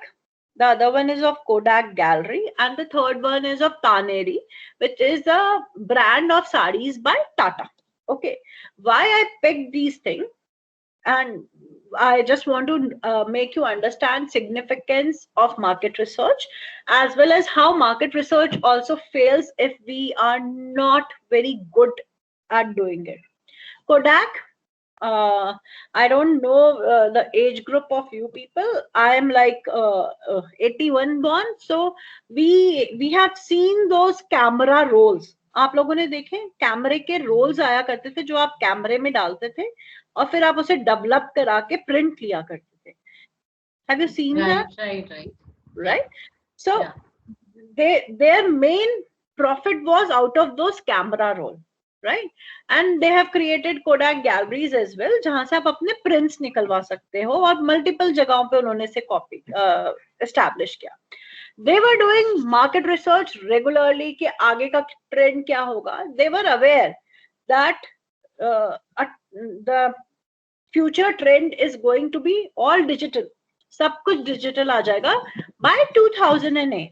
the other one is of Kodak Gallery, and the third one is of Taneri, which is a brand of sarees by Tata. Okay, why I picked these things, and I just want to make you understand significance of market research, as well as how market research also fails if we are not very good at doing it. Kodak, I don't know the age group of you people. I am like 81 born, so we have seen those camera rolls. आप लोगों ने देखे कैमरे के roles आया करते थे जो आप कैमरे में डालते थे और फिर आप उसे डेवलप करा के प्रिंट लिया करते थे. Have you seen that? Right. So their main profit was out of those camera roll. Right, and they have created Kodak galleries as well, जहां से आप अपने prints निकलवा सकते हो और multiple जगहों पे उन्होंने से copy establish किया. They were doing market research regularly कि आगे का trend क्या होगा. They were aware that the future trend is going to be all digital. सब कुछ digital आ जाएगा by 2008.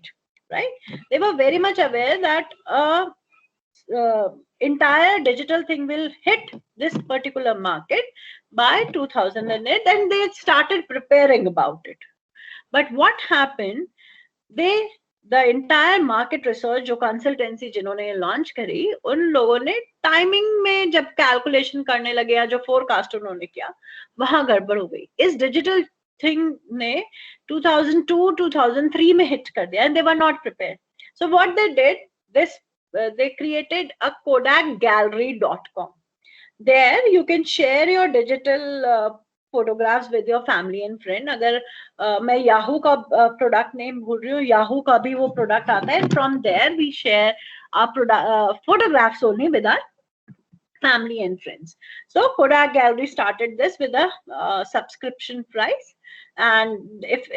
Right, they were very much aware that entire digital thing will hit this particular market by 2008, and they started preparing about it. But what happened, the entire market research जो consultancy जिन्होंने launch करी, उन लोगों ने timing में जब calculation करने लगे या जो forecast उन्होंने किया, वहां गड़बड़ हो गई. इस digital thing ने 2002-2003 में hit कर दिया, and they were not prepared. So what they did, they created a kodakgallery.com. There you can share your digital photographs with your family and friend. अगर मैं Yahoo का product name भूल रही हूँ, Yahoo का भी वो product आता है. From there we share our photographs only with our family and friends. So Kodak Gallery started this with a subscription price. And if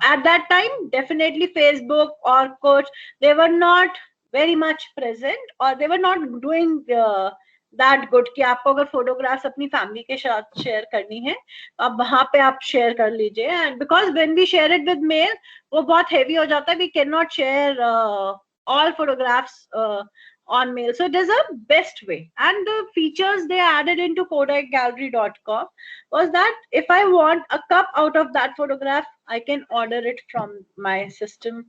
at that time, definitely Facebook or Coach, they were not very much present, or they were not doing that good कि आपको अगर photographs अपनी family के साथ share करनी है, अब वहाँ पे आप share कर लीजिए. And because when we share it with mail, वो बहुत heavy हो जाता है. We cannot share all photographs on mail. So it is a best way. And the features they added into kodakgallery.com was that if I want a cup out of that photograph, I can order it from my system.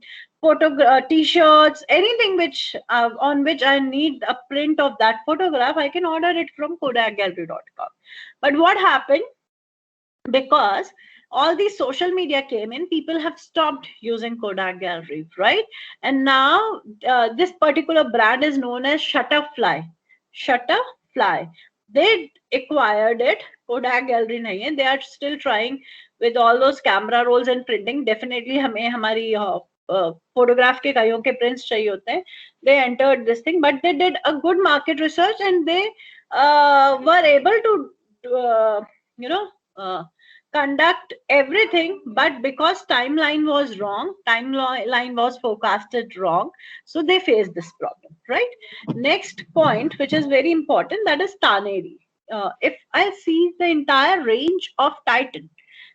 T-shirts, anything which on which I need a print of that photograph, I can order it from kodakgallery.com. But what happened, because all these social media came in, people have stopped using Kodak Gallery, right? And now this particular brand is known as Shutterfly. Shutterfly. They acquired it. Kodak Gallery nahi hai. They are still trying with all those camera rolls and printing. Definitely हमें हमारी photograph के कईयों के prints चाहिए होते हैं. They entered this thing, but they did a good market research, and they were able to conduct everything, but because timeline was wrong, timeline was forecasted wrong, so they faced this problem, right? Next point, which is very important, that is Taneri. If I see the entire range of Titan,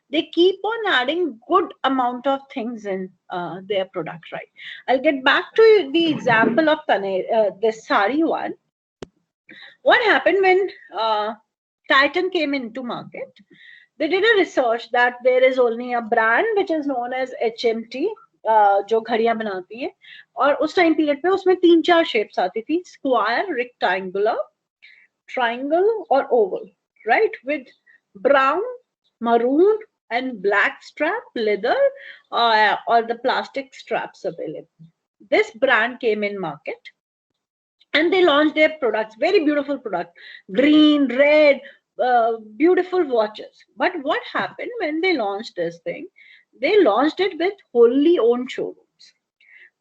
they keep on adding good amount of things in their product, right? I'll get back to the example of Taneri, this sari one. What happened when Titan came into market? They did a research that there is only a brand which is known as HMT, जो घड़ियां बनाती है, और उस time period पे उसमें 3-4 shapes आती थी, स्क्वायर, रेक्टेंगुलर, ट्राइंगल और Oval, right, with brown, maroon and black strap leather or the plastic straps available. This brand came in market and they launched their products, very beautiful product, green, red, beautiful watches. But what happened when they launched this thing? They launched it with wholly owned showrooms.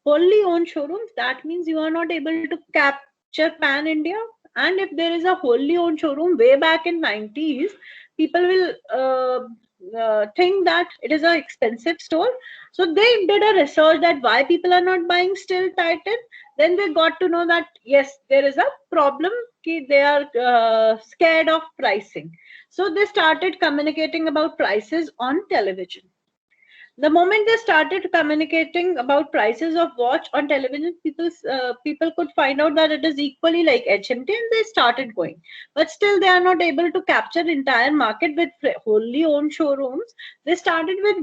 Wholly owned showrooms, that means you are not able to capture pan India. And if there is a wholly owned showroom way back in 90s, people will think that it is an expensive store. So they did a research that why people are not buying still Titan. Then they got to know that yes, there is a problem. They are scared of pricing. So they started communicating about prices on television. The moment they started communicating about prices of watch on television, people could find out that it is equally like HMT, and they started going. But still, they are not able to capture entire market with wholly owned showrooms. They started with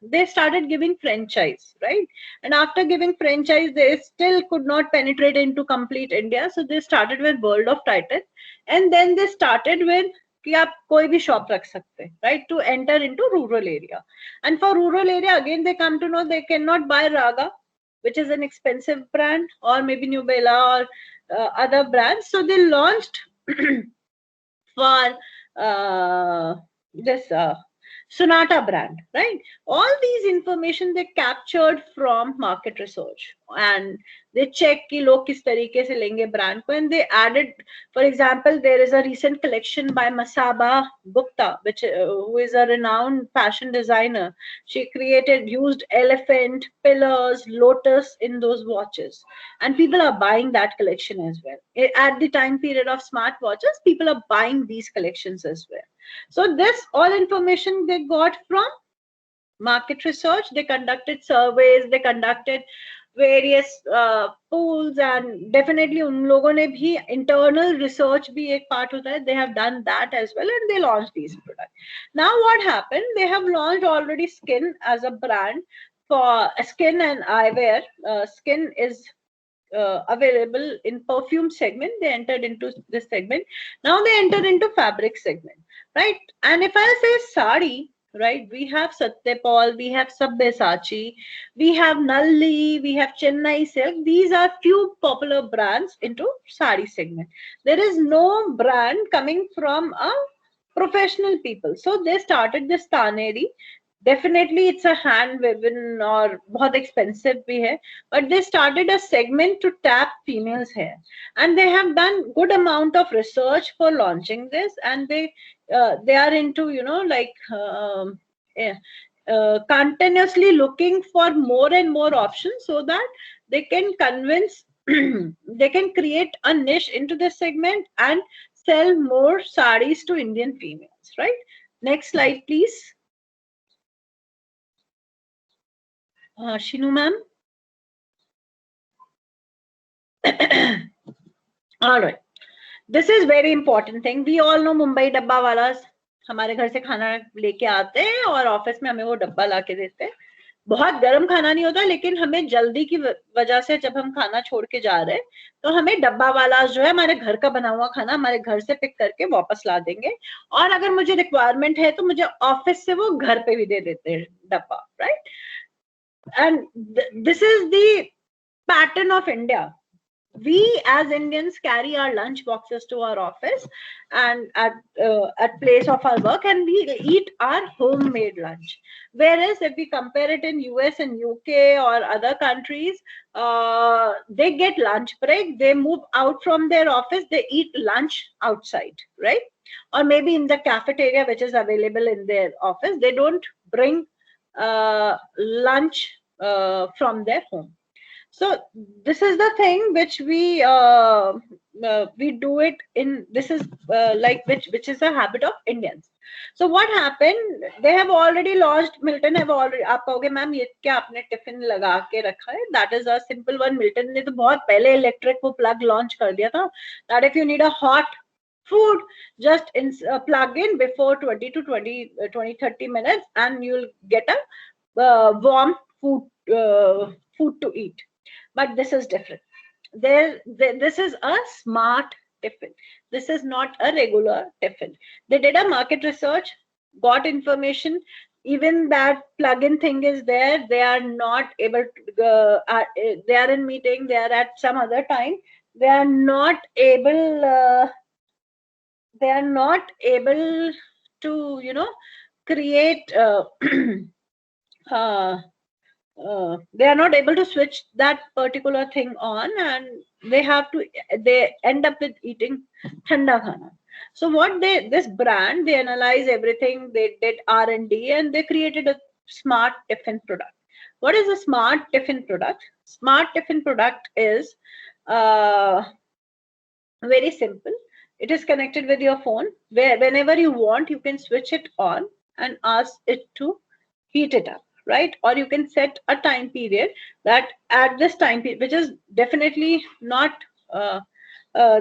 they started giving franchise, right? And after giving franchise, they still could not penetrate into complete India. So they started with World of Titan, and then they started with कि आप कोई भी shop रख सकते, right, to enter into rural area. And for rural area, again, they come to know they cannot buy Raga, which is an expensive brand, or maybe New Bella or other brands. So they launched for this Sonata brand, right? All these information they captured from market research, and they check कि लोग किस तरीके से लेंगे brand को, and they added, for example, there is a recent collection by Masaba Gupta, which who is a renowned fashion designer. She used elephant, pillars, lotus in those watches, and people are buying that collection as well. At the time period of smart watches, people are buying these collections as well. So this all information they got from market research. They conducted surveys, they conducted various polls, and definitely उन लोगों ने भी internal research भी एक part होता है. They have done that as well, and they launched these products. Now what happened? They have launched already Skin as a brand for skin and eyewear. Skin is available in perfume segment. They entered into this segment. Now they entered into fabric segment, right? And if I say sari, right, we have Satyapal, we have Sabyasachi, we have Nalli, we have Chennai Silk. These are few popular brands into sari segment. There is no brand coming from a professional people. So they started this Taneri. Definitely it's a hand woven or बहुत expensive भी है, but they started a segment to tap females hair, and they have done good amount of research for launching this, and they are into continuously looking for more and more options so that they can convince they can create a niche into this segment and sell more saris to Indian females, right? Next slide, please. Shinu ma'am. All right. This is very important thing. We all know Mumbai डब्बा वाला हमारे घर से खाना लेके आते हैं और ऑफिस में हमें वो डब्बा ला के देते हैं. बहुत गर्म खाना नहीं होता, लेकिन हमें जल्दी की वजह से जब हम खाना छोड़ के जा रहे हैं तो हमें डब्बा वाला जो है हमारे घर का बना हुआ खाना हमारे घर से पिक करके वापस ला देंगे, और अगर मुझे रिक्वायरमेंट है तो मुझे ऑफिस से वो घर पे भी दे देते हैं डब्बा, right? And this is the pattern of India. We as Indians carry our lunch boxes to our office and at place of our work, and we eat our homemade lunch. Whereas if we compare it in US and UK or other countries, they get lunch break, they move out from their office, they eat lunch outside, right? Or maybe in the cafeteria which is available in their office. They don't bring lunch from their home. So this is the thing which we do it in. This is which is a habit of Indians. So what happened? They have already launched. Milton have already. आप कहोगे ma'am ये क्या आपने tiffin लगा के रखा है? That is a simple one. Milton ने तो बहुत पहले इलेक्ट्रिक वो plug launch कर दिया था. That if you need a hot food, just plug in before 20-30 minutes, and you'll get a warm food to eat. But this is different. This is a smart tiffin. This is not a regular tiffin. They did a market research, got information. Even that plug-in thing is there. They are not able to. They are in meeting. They are at some other time. They are not able. They are not able to, create. They are not able to switch that particular thing on, and they end up with eating thanda khana. So what this brand, they analyze everything, they did R&D, and they created a smart tiffin product. What is a smart tiffin product? Smart tiffin product is very simple. It is connected with your phone, where whenever you want, you can switch it on and ask it to heat it up, right? Or you can set a time period that at this time period, which is definitely not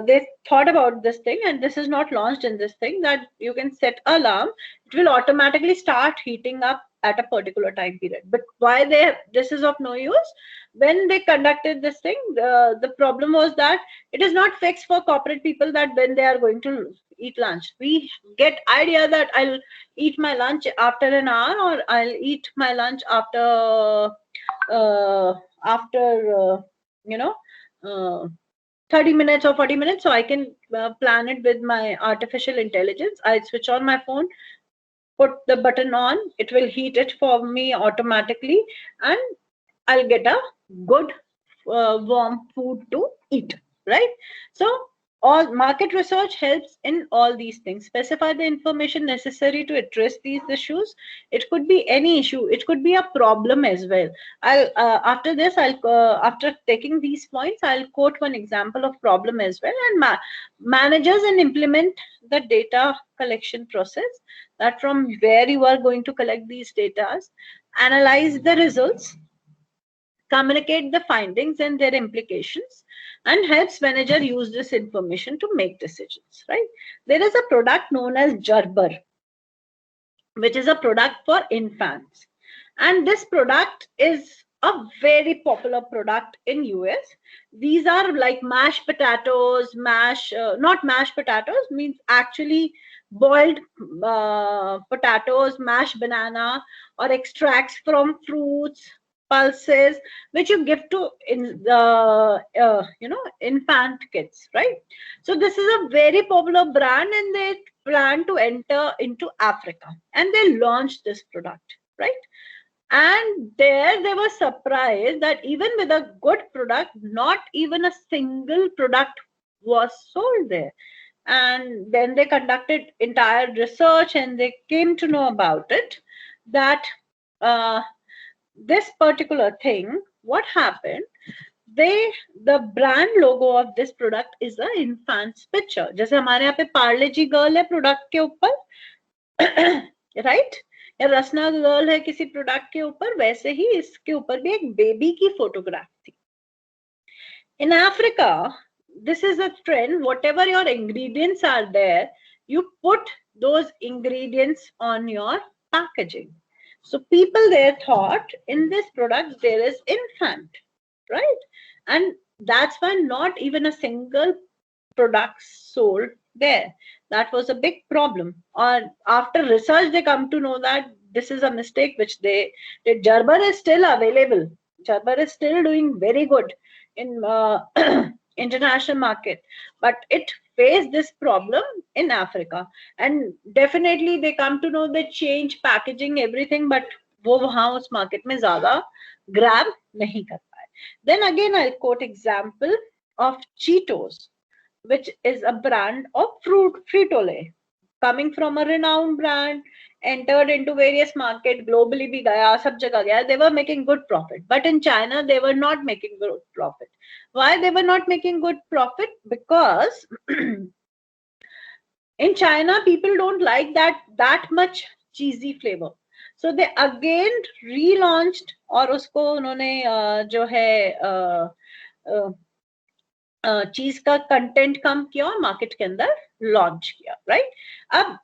they thought about this thing, and this is not launched in this thing, that you can set alarm, it will automatically start heating up at a particular time period. But why this is of no use? When they conducted this thing, the problem was that it is not fixed for corporate people that when they are going to eat lunch. We get idea that I'll eat my lunch after an hour, or I'll eat my lunch after uh, after you know uh, 30 minutes or 40 minutes, so I can plan it with my artificial intelligence. I switch on my phone, put the button on, it will heat it for me automatically, and I'll get a good warm food to eat, right? So all market research helps in all these things. Specify the information necessary to address these issues. It could be any issue, it could be a problem as well. I'll after this, I'll after taking these points, I'll quote one example of problem as well, and managers and implement the data collection process, that from where you are going to collect these data, analyze the results, communicate the findings and their implications, and helps manager use this information to make decisions, right? There is a product known as Gerber, which is a product for infants, and this product is a very popular product in US. These are like mashed potatoes, not mashed potatoes, means actually boiled potatoes, mashed banana, or extracts from fruits, pulses, which you give to in the infant kids, right? So this is a very popular brand, and they plan to enter into Africa, and they launched this product, right? And there they were surprised that even with a good product, not even a single product was sold there. And then they conducted entire research, and they came to know about it, that uh, this particular thing, what happened, the brand logo of this product is a infant's picture. जैसे हमारे यहाँ पे पार्ले जी girl है product के ऊपर, right, या रसना girl है किसी प्रोडक्ट के ऊपर, वैसे ही इसके ऊपर भी एक बेबी की फोटोग्राफ थी. In Africa, this is a trend. Whatever your ingredients are there, you put those ingredients on your packaging. So people there thought in this product there is infant, right? And that's why not even a single product sold there. That was a big problem. Or after research, they come to know that this is a mistake which they did. Gerber is still available. Gerber is still doing very good in international market, but it faced this problem in Africa, and definitely they come to know they change packaging everything, but वो वहाँ उस market में ज़्यादा grab नहीं कर पाए. Then again I'll quote example of Cheetos, which is a brand of Frito-Lay, coming from a renowned brand, entered into various market globally bhi gaya, sab jagah gaya. They were making good profit, but in China they were not making good profit. Why they were not making good profit? Because in China people don't like that much cheesy flavor. So they again relaunched, और उसको उन्होंने जो है चीज का content कम किया और market के अंदर लॉन्च किया, राइट? अब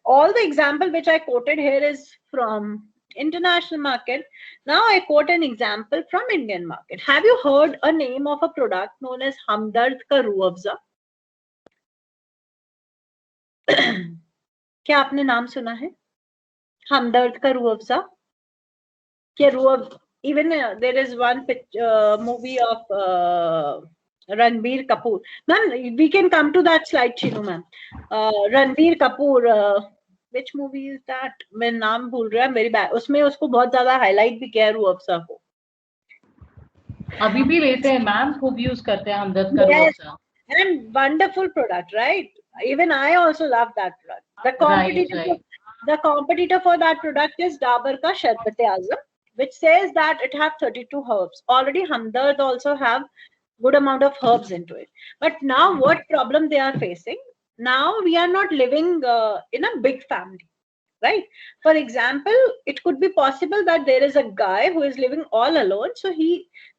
all the example which I quoted here is from international market. Now I quote an example from Indian market. Have you heard a name of a product known as हमदर्द का रूह अफ़ज़ा? क्या आपने नाम सुना है हमदर्द का रूह अफ़ज़ा? क्या रूह, even there is one movie of Ranbir Kapoor. Ma'am, we can come to that slide, Chinu ma'am. Ranbir Kapoor, which movie is that? मैं नाम भूल रहा, very bad. उसमें उसको बहुत ज़्यादा highlight भी किया रूह अफ़ज़ा को. अभी भी लेते हैं मैम, खूब यूज करते हैं हमदर्द का Rooh Afza. And wonderful product, right? Even I also love that product. The competitor for that product is Dabur ka Sharbat-e-Azam, which says that it have 32 herbs. Already Hamdard also have good amount of herbs into it. But now what problem they are facing? Now we are not living in a big family. right? For example, it could be possible that there is a guy who is living all alone. So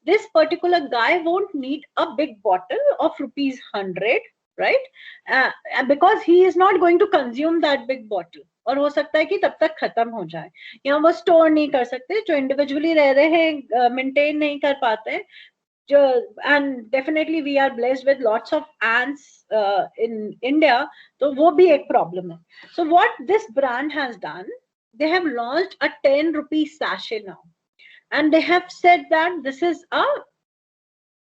this particular guy won't need a big bottle of rupees 100, right? Because he is not going to consume that big bottle. और हो सकता है कि तब तक खत्म हो जाए, या वो स्टोर नहीं कर सकते, जो इंडिविजुअली रह रहे हैं, मेंटेन नहीं कर पाते हैं, and definitely we are blessed with lots of ants in India, so वो भी एक problem है. So what this brand has done, they have launched a 10 rupee sachet now, and they have said that this is a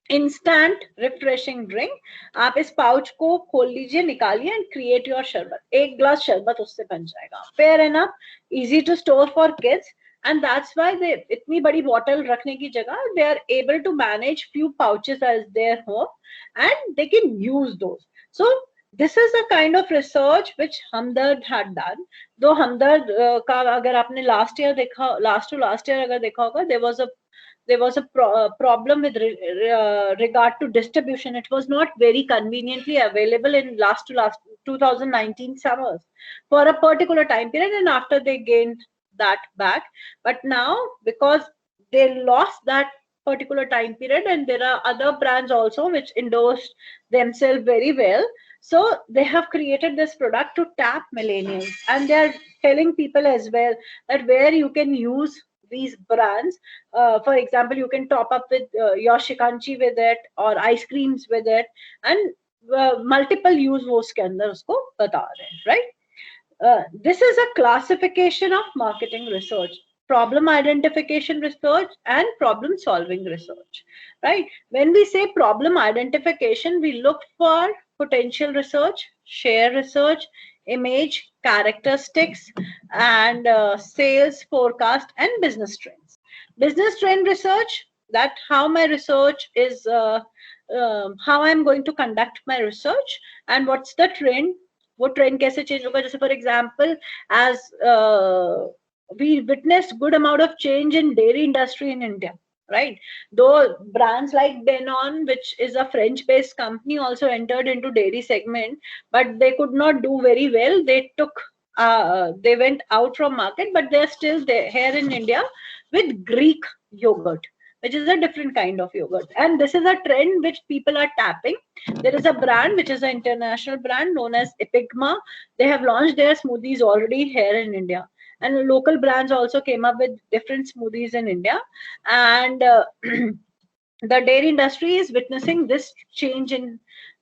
instant refreshing drink. आप इस pouch को खोल लीजिए, निकालिए and create your शरबत. एक ग्लास शरबत उससे बन जाएगा. Fair enough, easy to store for kids. And that's why they इतनी बड़ी bottle रखने की जगह they are able to manage few pouches as their home, and they can use those. So this is a kind of research which Hamdard had done. Though Hamdard का अगर आपने last year अगर देखा होगा, there was a problem with regard to distribution. It was not very conveniently available in last 2019 summers for a particular time period, and after they gained that back. But now, because they lost that particular time period, and there are other brands also which endorsed themselves very well, so they have created this product to tap millennials, and they are telling people as well that where you can use these brands. For example, you can top up with your shikanchi with it or ice creams with it, and multiple use वो उसके अंदर उसको बता रहे हैं, right? This is a classification of marketing research: problem identification research and problem solving research, right? When we say problem identification, we look for potential research, share research, image, characteristics, and sales forecast and business trends. Business trend research, that how my research is, how I'm going to conduct my research, and what's the trend, वो trend कैसे change होगा. जैसे for example, as we witnessed good amount of change in dairy industry in India, right? Though brands like Danone, which is a French-based company, also entered into dairy segment, but they could not do very well. They went out from market, but they're still there here in India with Greek yogurt, which is a different kind of yogurt. And this is a trend which people are tapping. There is a brand which is an international brand known as Epigma. They have launched their smoothies already here in India. And local brands also came up with different smoothies in India. And the dairy industry is witnessing this change in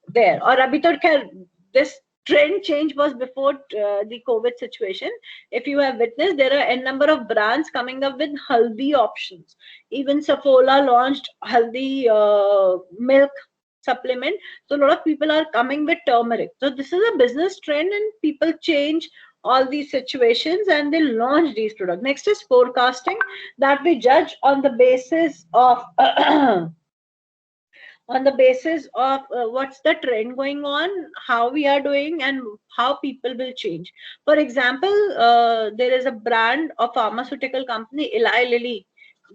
there. Or abhi to khair, this trend change was before the COVID situation. If you have witnessed, there are a number of brands coming up with healthy options. Even Saffola launched healthy milk supplement. So a lot of people are coming with turmeric. So this is a business trend, and people change all these situations and they launch these products. Next is forecasting, that we judge on the basis of what's the trend going on, how we are doing, and how people will change. For example, there is a brand of pharmaceutical company, Eli Lilly.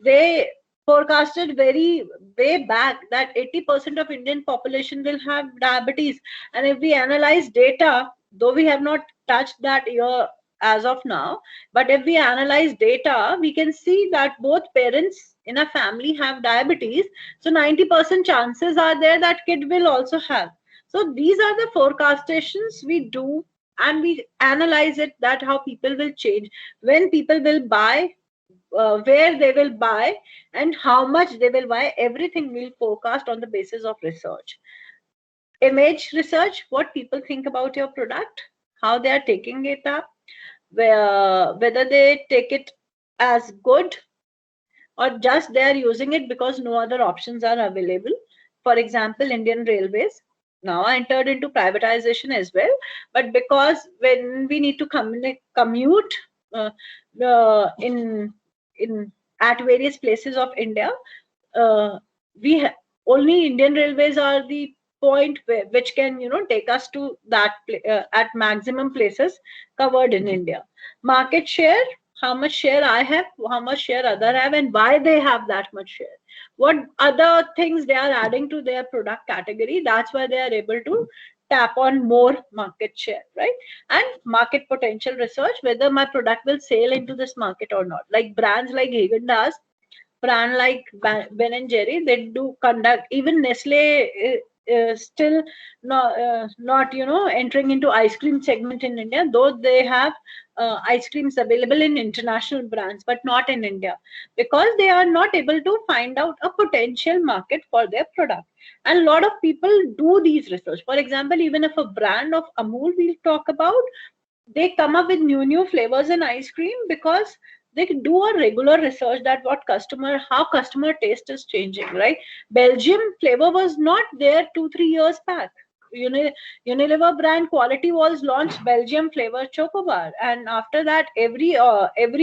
They forecasted very way back that 80% of Indian population will have diabetes. And if we analyze data, though we have not touched that year as of now, but if we analyze data, we can see that both parents in a family have diabetes. So 90% chances are there that kid will also have. So these are the forecastations we do, and we analyze it, that how people will change, when people will buy, where they will buy, and how much they will buy. Everything will forecast on the basis of research. Image research, what people think about your product, how they are taking it up, whether they take it as good or just they are using it because no other options are available. For example, Indian Railways now entered into privatization as well, but because when we need to commute in at various places of India, only Indian Railways are the point which can take us to that at maximum places covered in India. Market share, how much share I have, how much share other have, and why they have that much share. What other things they are adding to their product category, that's why they are able to tap on more market share, right? And market potential research, whether my product will sail into this market or not. Like brands like Haagen-Dazs, brand like Ben and Jerry, they do conduct. Even Nestle still not entering into ice cream segment in India, though they have ice creams available in international brands, but not in India, because they are not able to find out a potential market for their product. And a lot of people do these research. For example, even if a brand of Amul we'll talk about, they come up with new flavors in ice cream because they do a regular research that how customer taste is changing, right? Belgium flavor was not there 2-3 years back. Unilever brand quality was launched Belgium flavor chocobar, and after that every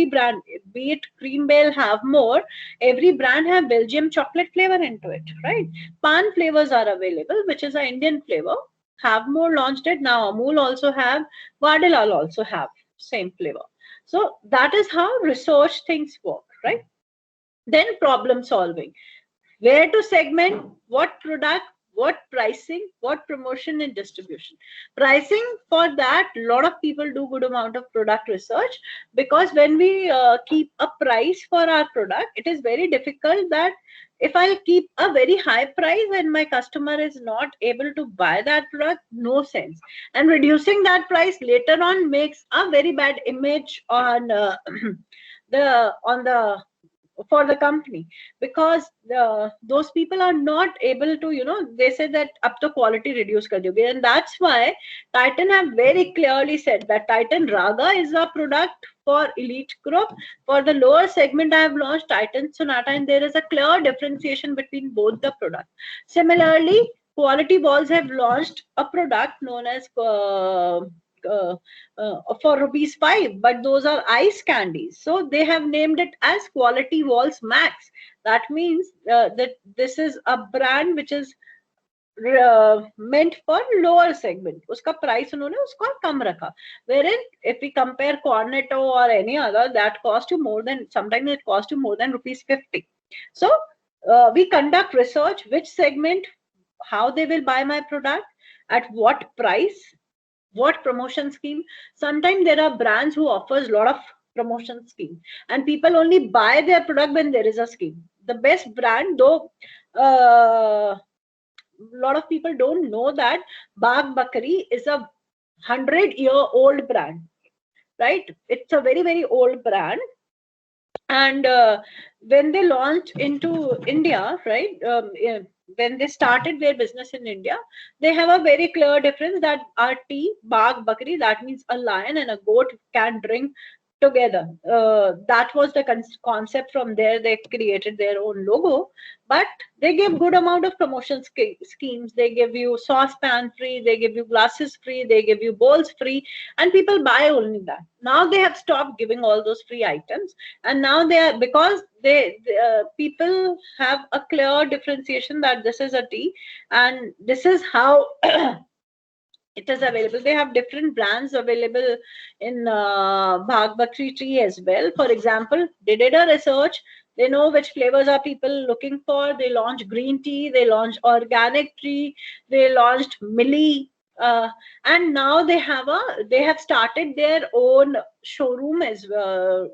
brand, be it Cream Bell, have more, every brand have Belgium chocolate flavor into it, right? Pan flavors are available, which is an Indian flavor. Have more launched it now. Amul also have, Vadilal also have same flavor. So that is how research things work, right? Then problem solving. Where to segment, what product, what pricing, what promotion and distribution. Pricing, for that, a lot of people do good amount of product research, because when we keep a price for our product, it is very difficult that if I keep a very high price and my customer is not able to buy that product, no sense. And reducing that price later on makes a very bad image on the for the company, because those people are not able to, they say that up to quality reduce kar doge. And that's why Titan have very clearly said that Titan Raga is a product for elite group. For the lower segment, I have launched Titan Sonata, and there is a clear differentiation between both the products. Similarly, Quality Balls have launched a product known as for ₹5, but those are ice candies. So they have named it as Quality Balls Max. That means that this is a brand which is meant for lower segment. Uska price unhone usko kam rakha. Wherein if we compare Cornetto or any other, that cost you more than, sometimes it cost you more than ₹50. So we conduct research, which segment, how they will buy my product, at what price, what promotion scheme. Sometimes there are brands who offers a lot of promotion scheme, and people only buy their product when there is a scheme. The best brand, though a lot of people don't know that Bagh Bakri is a 100-year-old brand, right? It's a very, very old brand. And when they launched into India, right, when they started their business in India, they have a very clear difference that our tea, Bagh Bakri, that means a lion and a goat can drink together. That was the concept. From there, they created their own logo, but they give good amount of promotion schemes. They give you saucepan free, they give you glasses free, they give you bowls free, and people buy only that. Now they have stopped giving all those free items, and now they are, because people have a clear differentiation that this is a tea and this is how it is available. They have different brands available in Bagh Bakri tea as well. For example, they did a research. They know which flavors are people looking for. They launched green tea. They launched organic tea. They launched millie. And now they have started their own showroom as well.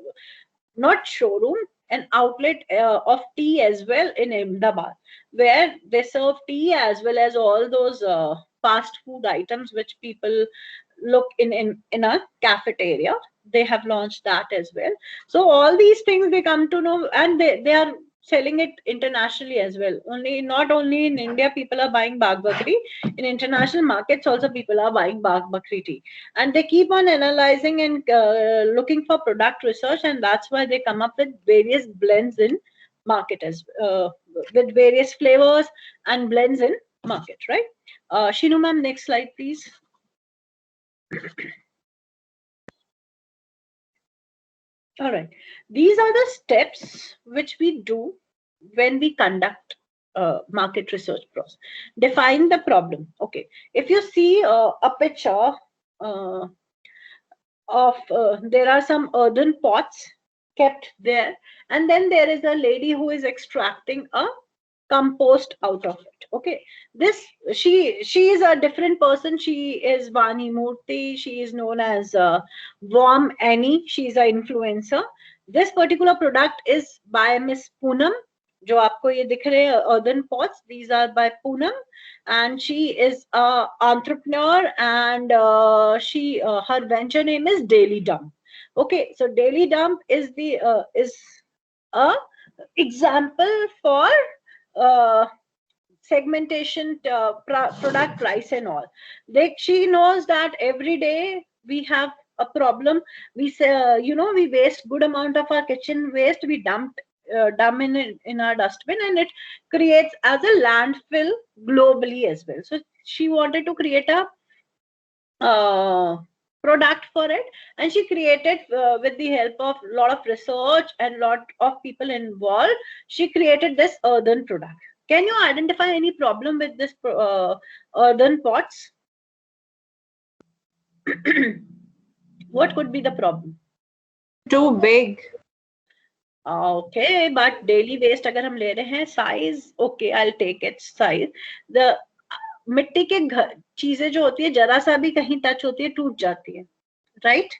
Not showroom, an outlet of tea as well in Ahmedabad, where they serve tea as well as all those fast food items which people look in a cafeteria. They have launched that as well. So all these things they come to know, and they are selling it internationally as well. Not only in India people are buying Bagh Bakri, in international markets also people are buying Bagh Bakri tea, and they keep on analyzing and looking for product research, and that's why they come up with various blends in market as with various flavors and blends in market, right? Shinu ma'am, next slide please. All right, these are the steps which we do when we conduct market research process. Define the problem. Okay, if you see a picture of there are some earthen pots kept there, and then there is a lady who is extracting a compost out of it. Okay, this she is a different person. She is Vani Murthy. She is known as Warm Annie. She is an influencer. This particular product is by Miss Poonam. जो आपको ये दिख रहे हैं earthen pots, these are by Poonam, and she is a entrepreneur, and her venture name is Daily Dump. Okay, so Daily Dump is a example for segmentation, product price and all. She knows that every day we have a problem. We say, we waste good amount of our kitchen waste. We dump in our dustbin, and it creates as a landfill globally as well. So she wanted to create a product for it, and she created with the help of a lot of research and lot of people involved, she created this earthen product. Can you identify any problem with this earthen pots? What could be the problem? Too big. Okay, but daily waste अगर हम ले रहे हैं, size, okay, I'll take it, size. The मिट्टी के चीजें जो होती है, जरा सा भी कहीं टच होती है टूट जाती है, राइट?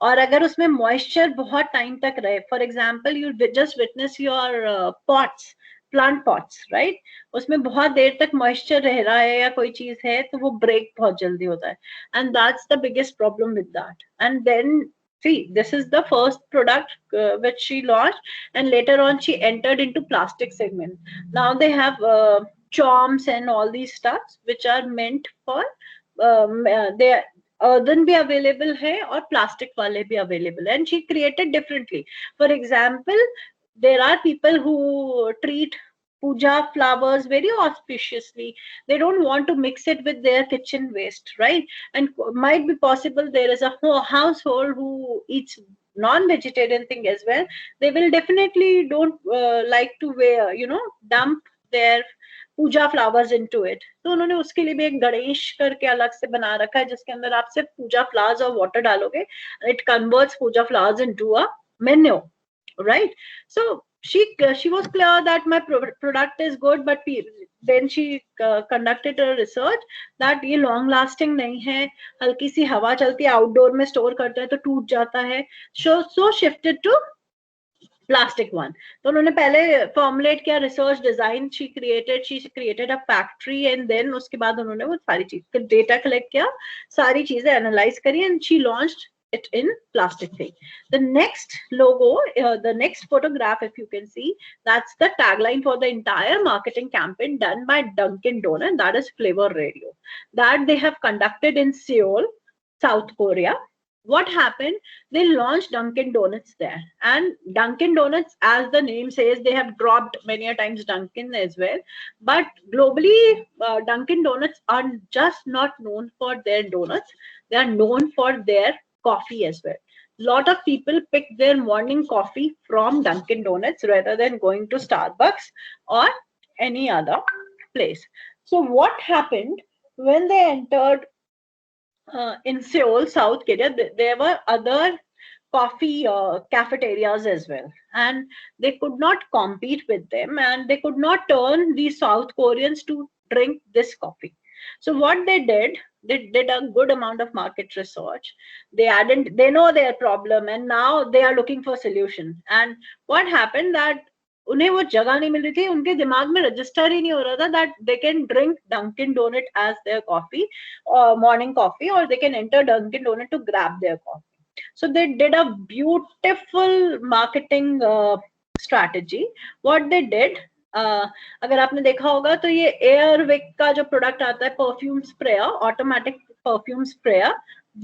और अगर उसमें मॉइस्चर बहुत टाइम तक रहे, for example you just witness your pots, plant pots, right? उसमें बहुत देर तक मॉइस्चर रह रहा है या कोई चीज है तो वो ब्रेक बहुत जल्दी होता है, and that's the biggest problem with that. And then see, this is the first product which she launched, and later on she entered into plastic segment. Now they have charms and all these stuffs which are meant for they earthen bhi available hai aur plastic wale bhi available, and she created differently. For example, there are people who treat puja flowers very auspiciously. They don't want to mix it with their kitchen waste, right? And might be possible there is a household who eats non-vegetarian thing as well. They will definitely don't like to wear, dump their puja flowers into it. तो उन्होंने उसके लिए भी एक गणेश करके अलग से बना रखा है, जिसके अंदर आप सिर्फ पूजा फ्लावर्स और वाटर डालोगे, it converts puja flowers into a menu, right? So she was clear that my product is good, but then she conducted a research that ये long lasting नहीं है, हल्की सी हवा चलती है, outdoor में store करते हैं तो टूट जाता है. So shifted to plastic one. तो उन्होंने पहले formulate किया, research design she created a factory, and then उसके बाद उन्होंने वो सारी चीज data collect किया, सारी चीजें analyze करी, and she launched it in plastic thing. The next logo, the next photograph, if you can see, that's the tagline for the entire marketing campaign done by Dunkin' Donuts, that is Flavor Radio, that they have conducted in Seoul, South Korea. What happened? They launched Dunkin' Donuts there, and Dunkin' Donuts, as the name says, they have dropped many a times Dunkin' as well. But globally, Dunkin' Donuts are just not known for their donuts; they are known for their coffee as well. Lot of people pick their morning coffee from Dunkin' Donuts rather than going to Starbucks or any other place. So what happened when they entered in Seoul, South Korea? There were other coffee cafeterias as well, and they could not compete with them, and they could not turn these South Koreans to drink this coffee. So what they did a good amount of market research. They know their problem, and now they are looking for solution. And what happened that उन्हें वो जगह नहीं मिल रही थी, उनके दिमाग में register ही नहीं हो रहा था that they can drink Dunkin' Donut as their coffee or morning coffee, or they can enter Dunkin' Donut to grab their coffee. So they did a beautiful marketing strategy. What they did, अगर आपने देखा होगा तो ये Airwick का जो product आता है, perfume sprayer, automatic perfume sprayer,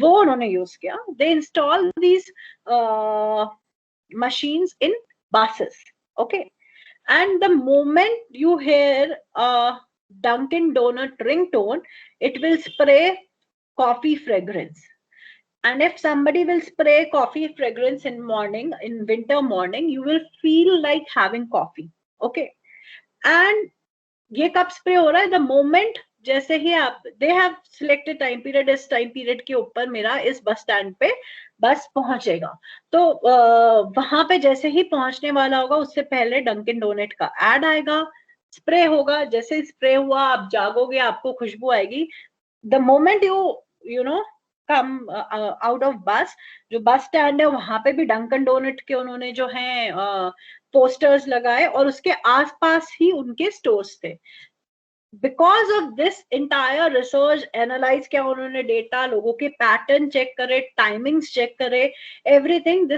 वो उन्होंने यूज किया. They install these machines in buses, okay? And the moment you hear a Dunkin' Donut ringtone, it will spray coffee fragrance. And if somebody will spray coffee fragrance in winter morning, you will feel like having coffee, okay? And ये कब spray हो रहा है? The moment जैसे ही आप they have selected time period, इस time period के ऊपर मेरा इस बस स्टैंड पे बस पहुंचेगा, तो वहां पे जैसे ही पहुंचने वाला होगा उससे पहले डंकिन डोनट का एड आएगा, स्प्रे होगा, जैसे स्प्रे हुआ आप जागोगे, आपको खुशबू आएगी. The moment you know come out of बस, जो बस स्टैंड है वहां पे भी डंकन डोनट के उन्होंने जो है पोस्टर्स लगाए और उसके आसपास ही उनके स्टोर्स थे. Because of this entire research analyse किया उन्होंने, डेटा, लोगों के पैटर्न चेक करे, टाइमिंग्स चेक करे, everything.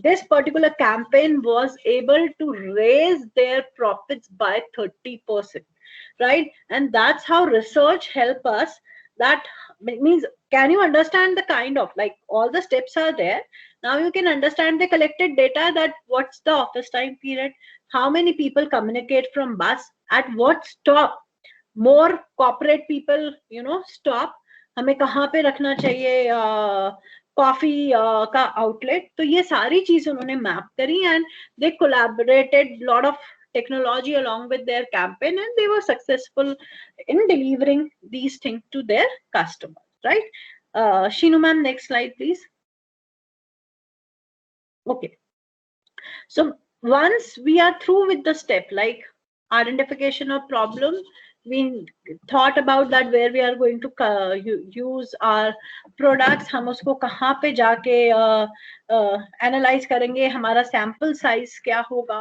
This particular campaign was able to raise their profits by 30%, right? And that's how research help us. That means, can you understand the kind of, like, all the steps are there. Now you can understand the collected data, that what's the office time period, how many people communicate from bus, at what stop more corporate people stop, हमें कहाँ पे रखना चाहिए coffee का outlet. तो ये सारी चीज उन्होंने मैप करी, and they collaborated lot of technology along with their campaign, and they were successful in delivering these things to their customers, right? Shinu ma'am, next slide please. Okay, so once we are through with the step like identification of problem, we thought about that where we are going to use our products, हम उसको कहाँ पे जाके analyse करेंगे, हमारा sample size क्या होगा,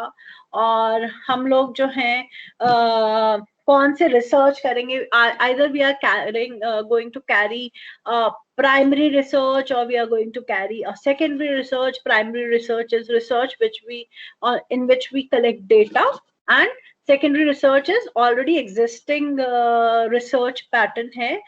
और हम लोग जो हैं कौन से रिसर्च करेंगे. either we are going to carry primary research, or we are going to carry a secondary research. Primary research is research in which we collect data, and secondary research is already existing research pattern है,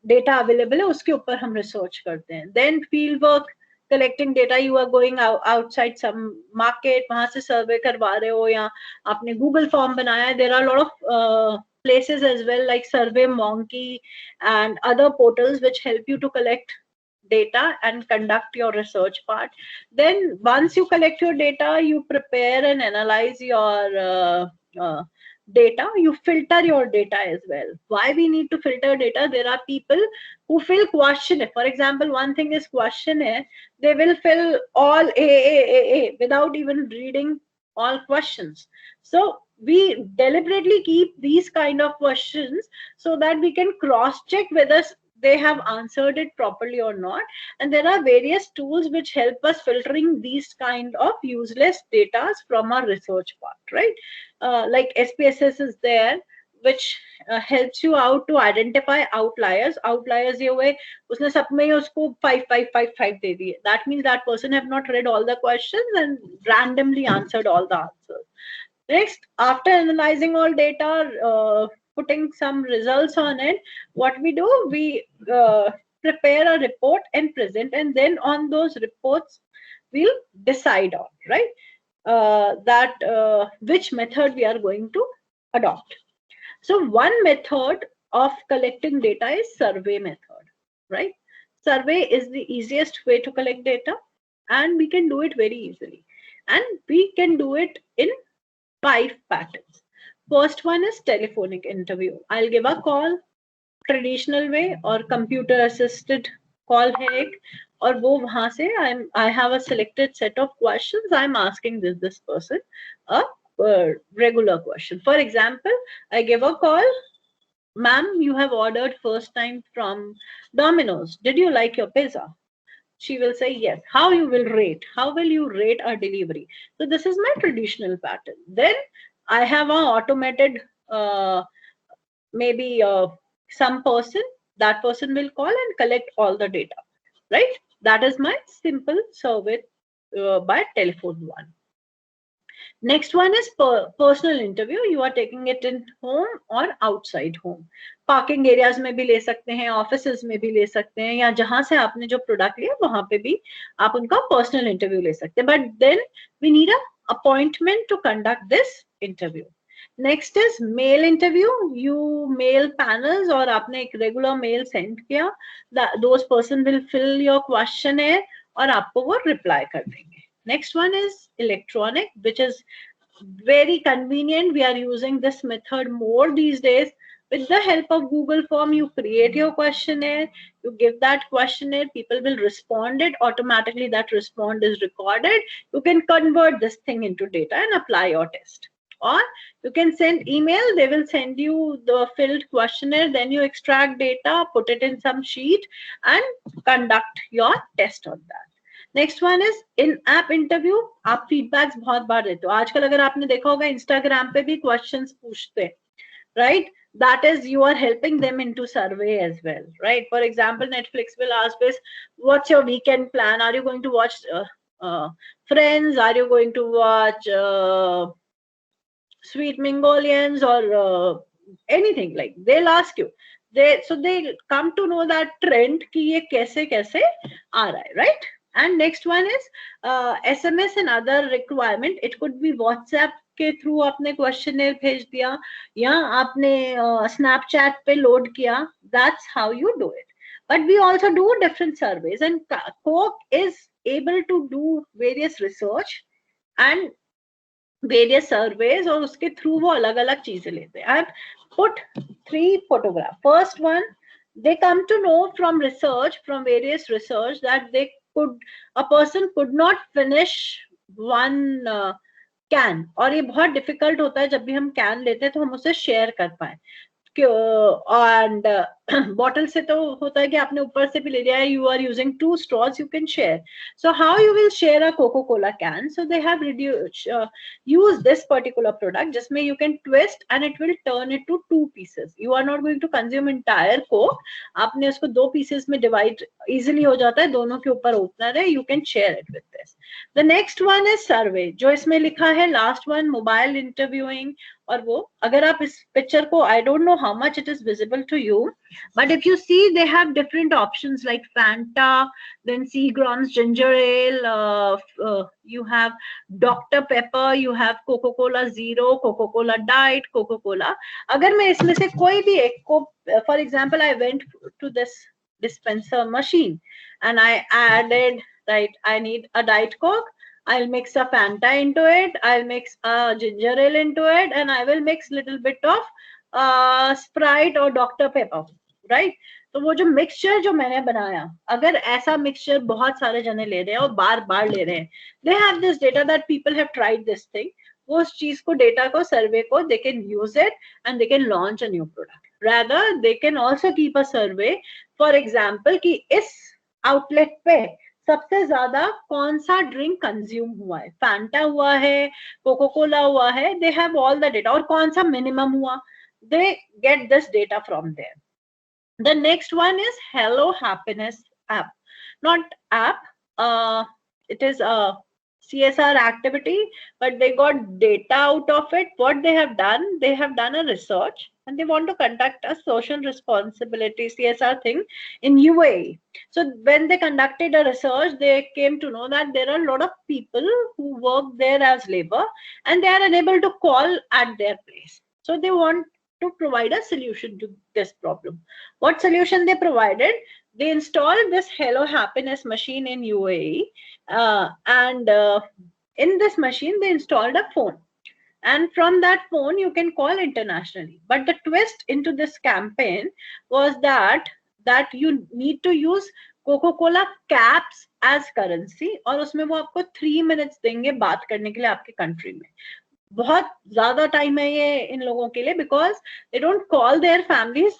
data available है, उसके ऊपर हम research करते हैं. Then field work, collecting data, you are going outside some market, वहां से survey करवा रहे हो, या आपने Google form बनाया है. There are a lot of places as well like Survey Monkey and other portals which help you to collect data and conduct your research part. Then once you collect your data, you prepare and analyze your data. You filter your data as well. Why we need to filter data? There are people who fill questionnaire. For example, one thing is questionnaire. They will fill all A without even reading all questions. So we deliberately keep these kind of questions so that we can cross check whether they have answered it properly or not. And there are various tools which help us filtering these kind of useless data from our research part, right? Like SPSS is there, which helps you out to identify outliers. Outliers ये हुए उसने सब में उसको 5 दे दिए. That means that person have not read all the questions and randomly answered all the answers. Next, after analyzing all data, putting some results on it, what we do, we prepare a report and present, and then on those reports we'll decide on, right, which method we are going to adopt. So one method of collecting data is survey method, right? Survey is the easiest way to collect data, and we can do it very easily, and we can do it in 5 patterns. First one is telephonic interview. I'll give a call, traditional way, or computer assisted call है एक, और वो वहां से I have a selected set of questions. I'm asking this person a regular question. For example, I give a call, ma'am, you have ordered first time from Domino's. Did you like your pizza? She will say yes. How you will rate? How will you rate our delivery? So this is my traditional pattern. Then I have an automated, maybe some person, that person will call and collect all the data, right? That is my simple survey by telephone one. Next one is personal interview. You are taking it in home or outside home. Parking areas में भी ले सकते हैं, offices में भी ले सकते हैं, या जहां से आपने जो product लिया वहां पे भी आप उनका personal interview ले सकते हैं. But then we need a appointment to conduct this interview. Next is mail interview. You mail panels और आपने एक regular mail send किया, those person will fill your questionnaire और आपको वो reply कर देंगे. Next one is electronic, which is very convenient. We are using this method more these days. With the help of Google form, you create your questionnaire, you give that questionnaire, people will respond it automatically. That response is recorded. You can convert this thing into data and apply your test. or you can send email. They will send you the filled questionnaire, then you extract data, put it in some sheet and conduct your test on that. Next one is in app interview. आप feedbacks बहुत बार देते हो. आजकल अगर आपने देखा होगा Instagram पे भी क्वेश्चंस पूछते हैं, right? That is, you are helping them into survey as well, right? For example, Netflix will ask us, what's your weekend plan? Are you going to watch Friends? Are you going to watch Sweet Mongolians or anything? Like they'll ask you. They come to know that trend कि ये कैसे कैसे आ रहा है, right? And next one is SMS and other requirement. It could be WhatsApp के through आपने questionnaire भेज दिया या आपने Snapchat पे लोड किया. That's how you do it. But we also do different surveys, and Coke is able to do various research and various surveys, और उसके थ्रू वो अलग अलग चीजें लेते हैं. I have put 3 photographs. First one, they come to know from research, from various research, that a person could not finish one can. और ये बहुत difficult होता है जब भी हम can लेते हैं तो हम उसे share कर पाए. And bottle से तो होता है कि आपने ऊपर से भी ले लिया है, you are using 2 straws, you can share. So how you will share a Coca-Cola can? So they have used this particular product जिसमें you can twist and it will turn it to 2 pieces. You are not going to consume entire Coke. आपने उसको 2 pieces में divide easily हो जाता है, दोनों के ऊपर opener है, you can share it with this. The next one is survey, जो इसमें लिखा है last one, mobile interviewing. और वो अगर आप इस पिक्चर को, I don't know how much it is visible to you, but if you see, they have different options like Fanta, then Seagram's ginger ale, you have Dr. Pepper, you have Coca-Cola Zero, Coca-Cola Diet, Coca-Cola. अगर मैं इसमें से कोई भी एक को, for example, I went to this dispenser machine and I added, right, I need a Diet Coke, I'll mix a Fanta into it, I'll mix a ginger ale into it, and I will mix little bit of Sprite or Dr. Pepper, right? तो वो जो mixture जो मैंने बनाया, अगर ऐसा mixture बहुत सारे जने ले रहे हैं और बार बार ले रहे हैं, they have this data that people have tried this thing. वो उस चीज को, डेटा को, सर्वे को, they can use it and they can launch a new product. Rather, they can also keep a survey. For example, कि इस outlet पे सबसे ज्यादा कौन सा ड्रिंक कंज्यूम हुआ है, फैंटा हुआ है, कोको कोला हुआ है, they have all the data, और कौन सा मिनिमम हुआ, they get this data from there. The next one is hello happiness app, not app, it is a CSR activity, but they got data out of it. What they have done a research and they want to conduct a social responsibility CSR thing in UAE. So when they conducted a research, they came to know that there are a lot of people who work there as labor and they are unable to call at their place. So they want to provide a solution to this problem. What solution they provided? They installed this Hello Happiness machine in UAE, and in this machine they installed a phone, and from that phone you can call internationally. But the twist into this campaign was that you need to use Coca-Cola caps as currency, और उसमें वो आपको 3 minutes देंगे बात करने के लिए आपके कंट्री में. बहुत ज्यादा टाइम है ये इन लोगों के लिए, because they don't call their families,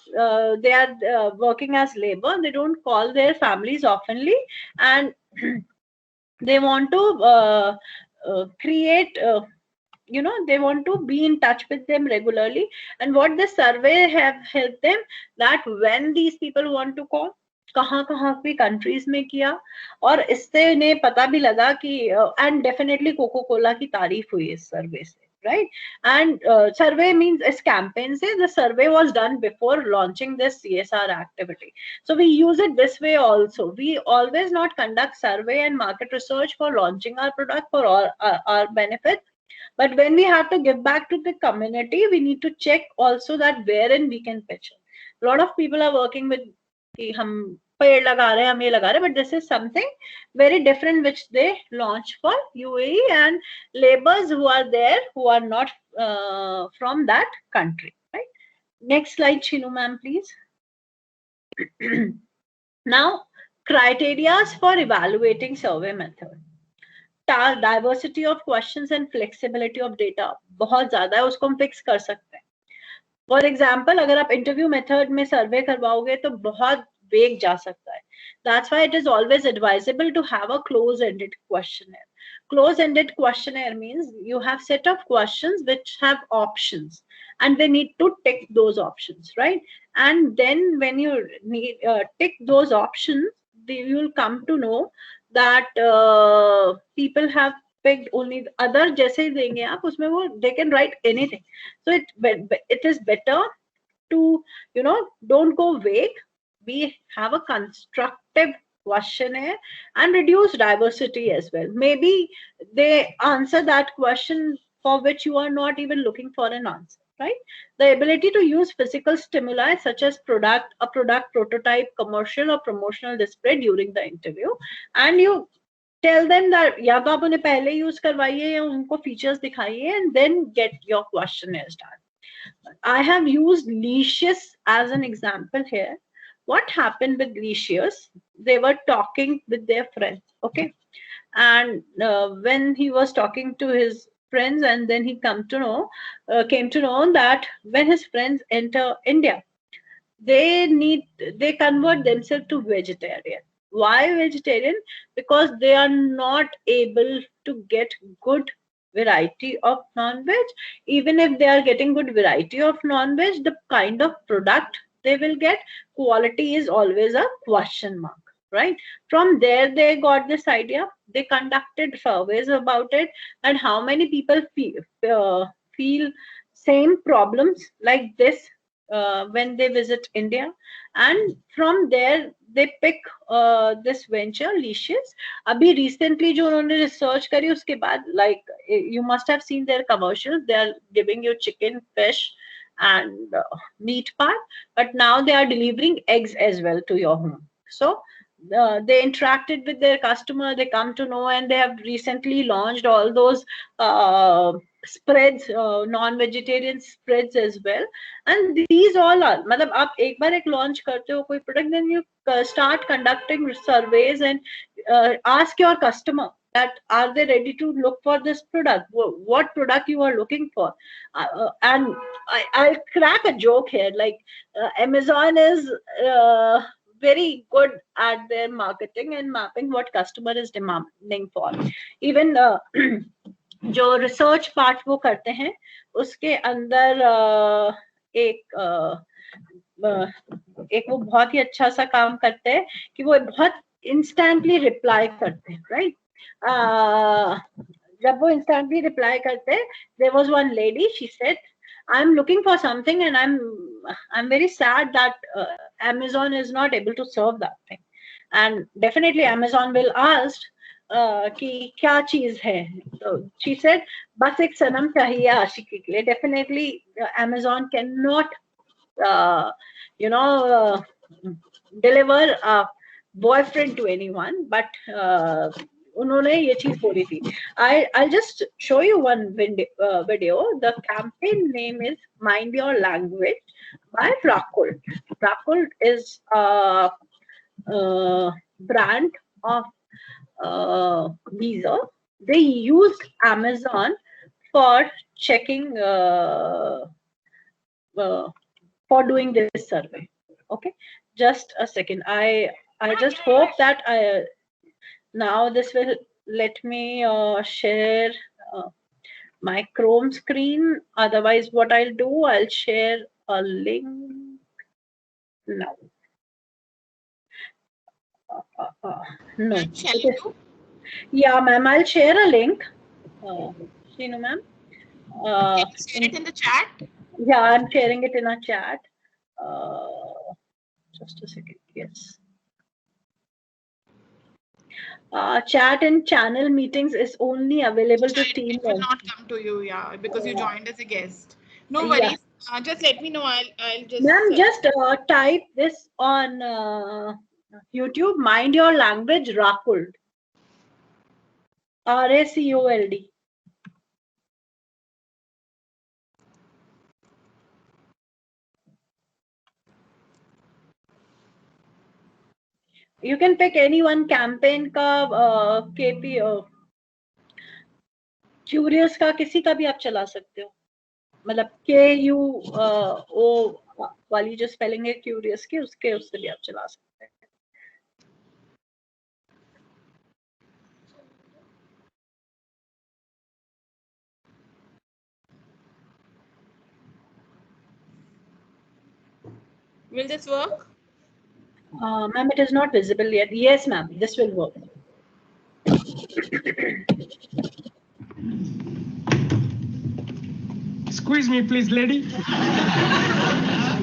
they are working as labour, they don't call their families oftenly, and they want to create, they want to be in touch with them regularly. And what this survey have helped them, that when these people want to call, कहाँ कहाँ भी countries में किया, और इससे इन्हें पता भी लगा कि एंड डेफिनेटली कोको कोला की तारीफ हुई इस सर्वे से, राइट? एंड सर्वे मींस इस कैंपेन से, the survey was done before launching this CSR activity. So we use it this way also. We always not conduct survey and market research for launching our product for our benefit. But when we have to give back to the community, we need to check also that wherein we can pitch. A lot of people are working with कि हम पेड़ लगा रहे हैं, हम ये लगा रहे हैं, but this is something very different which they launch for UAE and laborers who are there who are not from that country, right? Next slide, Shinu ma'am, please. Now, criteria for evaluating survey method. diversity of questions and flexibility of data बहुत ज़्यादा है, उसको हम fix कर सकते हैं. For example, अगर आप interview method में survey करवाओगे तो बहुत vague जा सकता है. That's why it is always advisable to have a close-ended questionnaire. Close-ended questionnaire means you have set of questions which have options, and they need to tick those options, right? And then when you need tick those options, you will come to know that people have picked only the other. जैसे ही देंगे आप उसमें वो they can write anything. So it is better to, you know, don't go vague. We have a constructive questionnaire and reduce diversity as well. Maybe they answer that question for which you are not even looking for an answer, right? The ability to use physical stimuli such as a product prototype, commercial or promotional display during the interview, and you tell them that या तो आप उन्हें पहले use करवाइए या उनको features दिखाइए and then get your questionnaires done. I have used Licious as an example here. What happened with Licious? They were talking with their friends, okay? And when he was talking to his friends, and then he came to know that when his friends enter India, they convert themselves to vegetarian. Why vegetarian? Because they are not able to get good variety of non-veg. Even if they are getting good variety of non-veg, the kind of product they will get, quality is always a question mark, right? From there they got this idea. They conducted surveys about it, and how many people feel same problems like this when they visit India, and from there they pick this venture Licious. अभी recently जो उन्होंने research करी उसके बाद, like you must have seen their commercials. They are giving you chicken, fish, and meat part, but now they are delivering eggs as well to your home. So they interacted with their customer, they come to know, and they have recently launched all those spreads, non-vegetarian spreads as well. And these all are, मतलब आप एक बार एक launch करते हो कोई product, then you start conducting surveys and ask your customer that are they ready to look for this product, what product you are looking for. And I'll crack a joke here, like Amazon is very good at their marketing and mapping what customer is demanding for. Even जो research part वो करते हैं उसके अंदर एक वो बहुत ही अच्छा सा काम करते हैं कि वो बहुत instantly reply करते हैं, right? जब वो instantly reply करते हैं, there was one lady, she said, I'm looking for something and I'm very sad that Amazon is not able to serve that thing. And definitely Amazon will ask कि क्या चीज है. So she said, बस एक सनम चाहिए आशिकी के लिए. Definitely Amazon cannot deliver a boyfriend to anyone, but उन्होंने ये चीज बोली थी. I'll just show you one video. The campaign name is Mind Your Language by Rakult. Rakult is a brand of visa. They use Amazon for checking for doing this survey. Okay, just a second. I just hope that now this will let me share my Chrome screen. Otherwise, what I'll do, I'll share a link now. No. Shall you do? Yeah, ma'am, I'll share a link. Shinu, ma'am. Share it in the chat. Yeah, I'm sharing it in a chat. Just a second. Yes. Chat and channel meetings is only available to team It will members. not come to you, yeah, because you joined as a guest. No Yeah. worries. Just let me know. I'll just. Ma'am, just type this on YouTube. Mind Your Language, Rakult. RACOLD. You can pick any one campaign ka KP curious का किसी का भी आप चला सकते हो, मतलब KUO वाली जो स्पेलिंग है क्यूरियस की, उससे भी आप चला सकते हैं. Will this work? Ma'am, it is not visible yet. Yes, ma'am, this will work. Squeeze me, please, lady.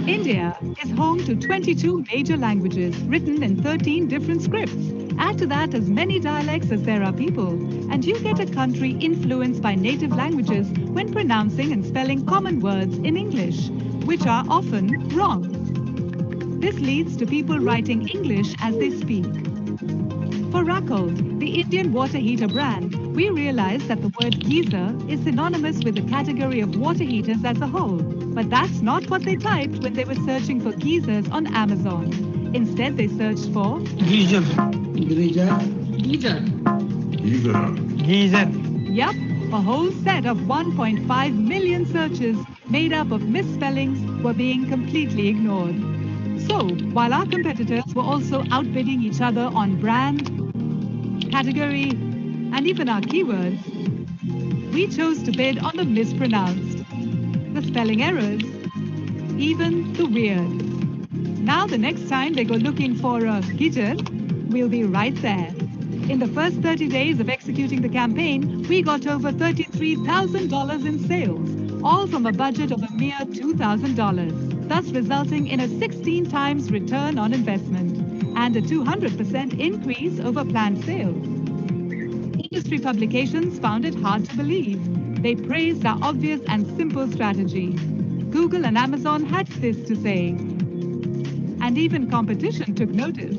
India is home to 22 major languages written in 13 different scripts. Add to that as many dialects as there are people, and you get a country influenced by native languages when pronouncing and spelling common words in English, which are often wrong. This leads to people writing English as they speak. For Rackhold, the Indian water heater brand, we realized that the word geyser is synonymous with the category of water heaters as a whole. But that's not what they typed when they were searching for geysers on Amazon. Instead, they searched for Geyser. Geyser. Yup, a whole set of 1.5 million searches made up of misspellings were being completely ignored. So, while our competitors were also outbidding each other on brand, category, and even our keywords, we chose to bid on the mispronounced, the spelling errors, even the weird. Now the next time they go looking for a heater, we'll be right there. In the first 30 days of executing the campaign, we got over $33,000 in sales, all from a budget of a mere $2,000, thus resulting in a 16 times return on investment and a 200% increase over planned sales. Industry publications found it hard to believe. They praised our obvious and simple strategy. Google and Amazon had this to say. And even competition took notice.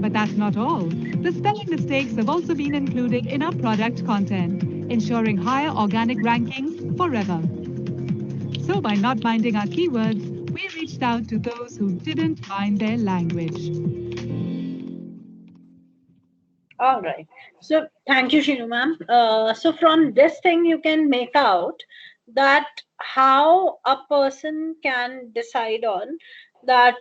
But that's not all. The spelling mistakes have also been included in our product content, ensuring higher organic rankings forever. So by not minding our keywords, we reached out to those who didn't mind their language. All right. So thank you, Shinu ma'am. So from this thing, you can make out that how a person can decide on that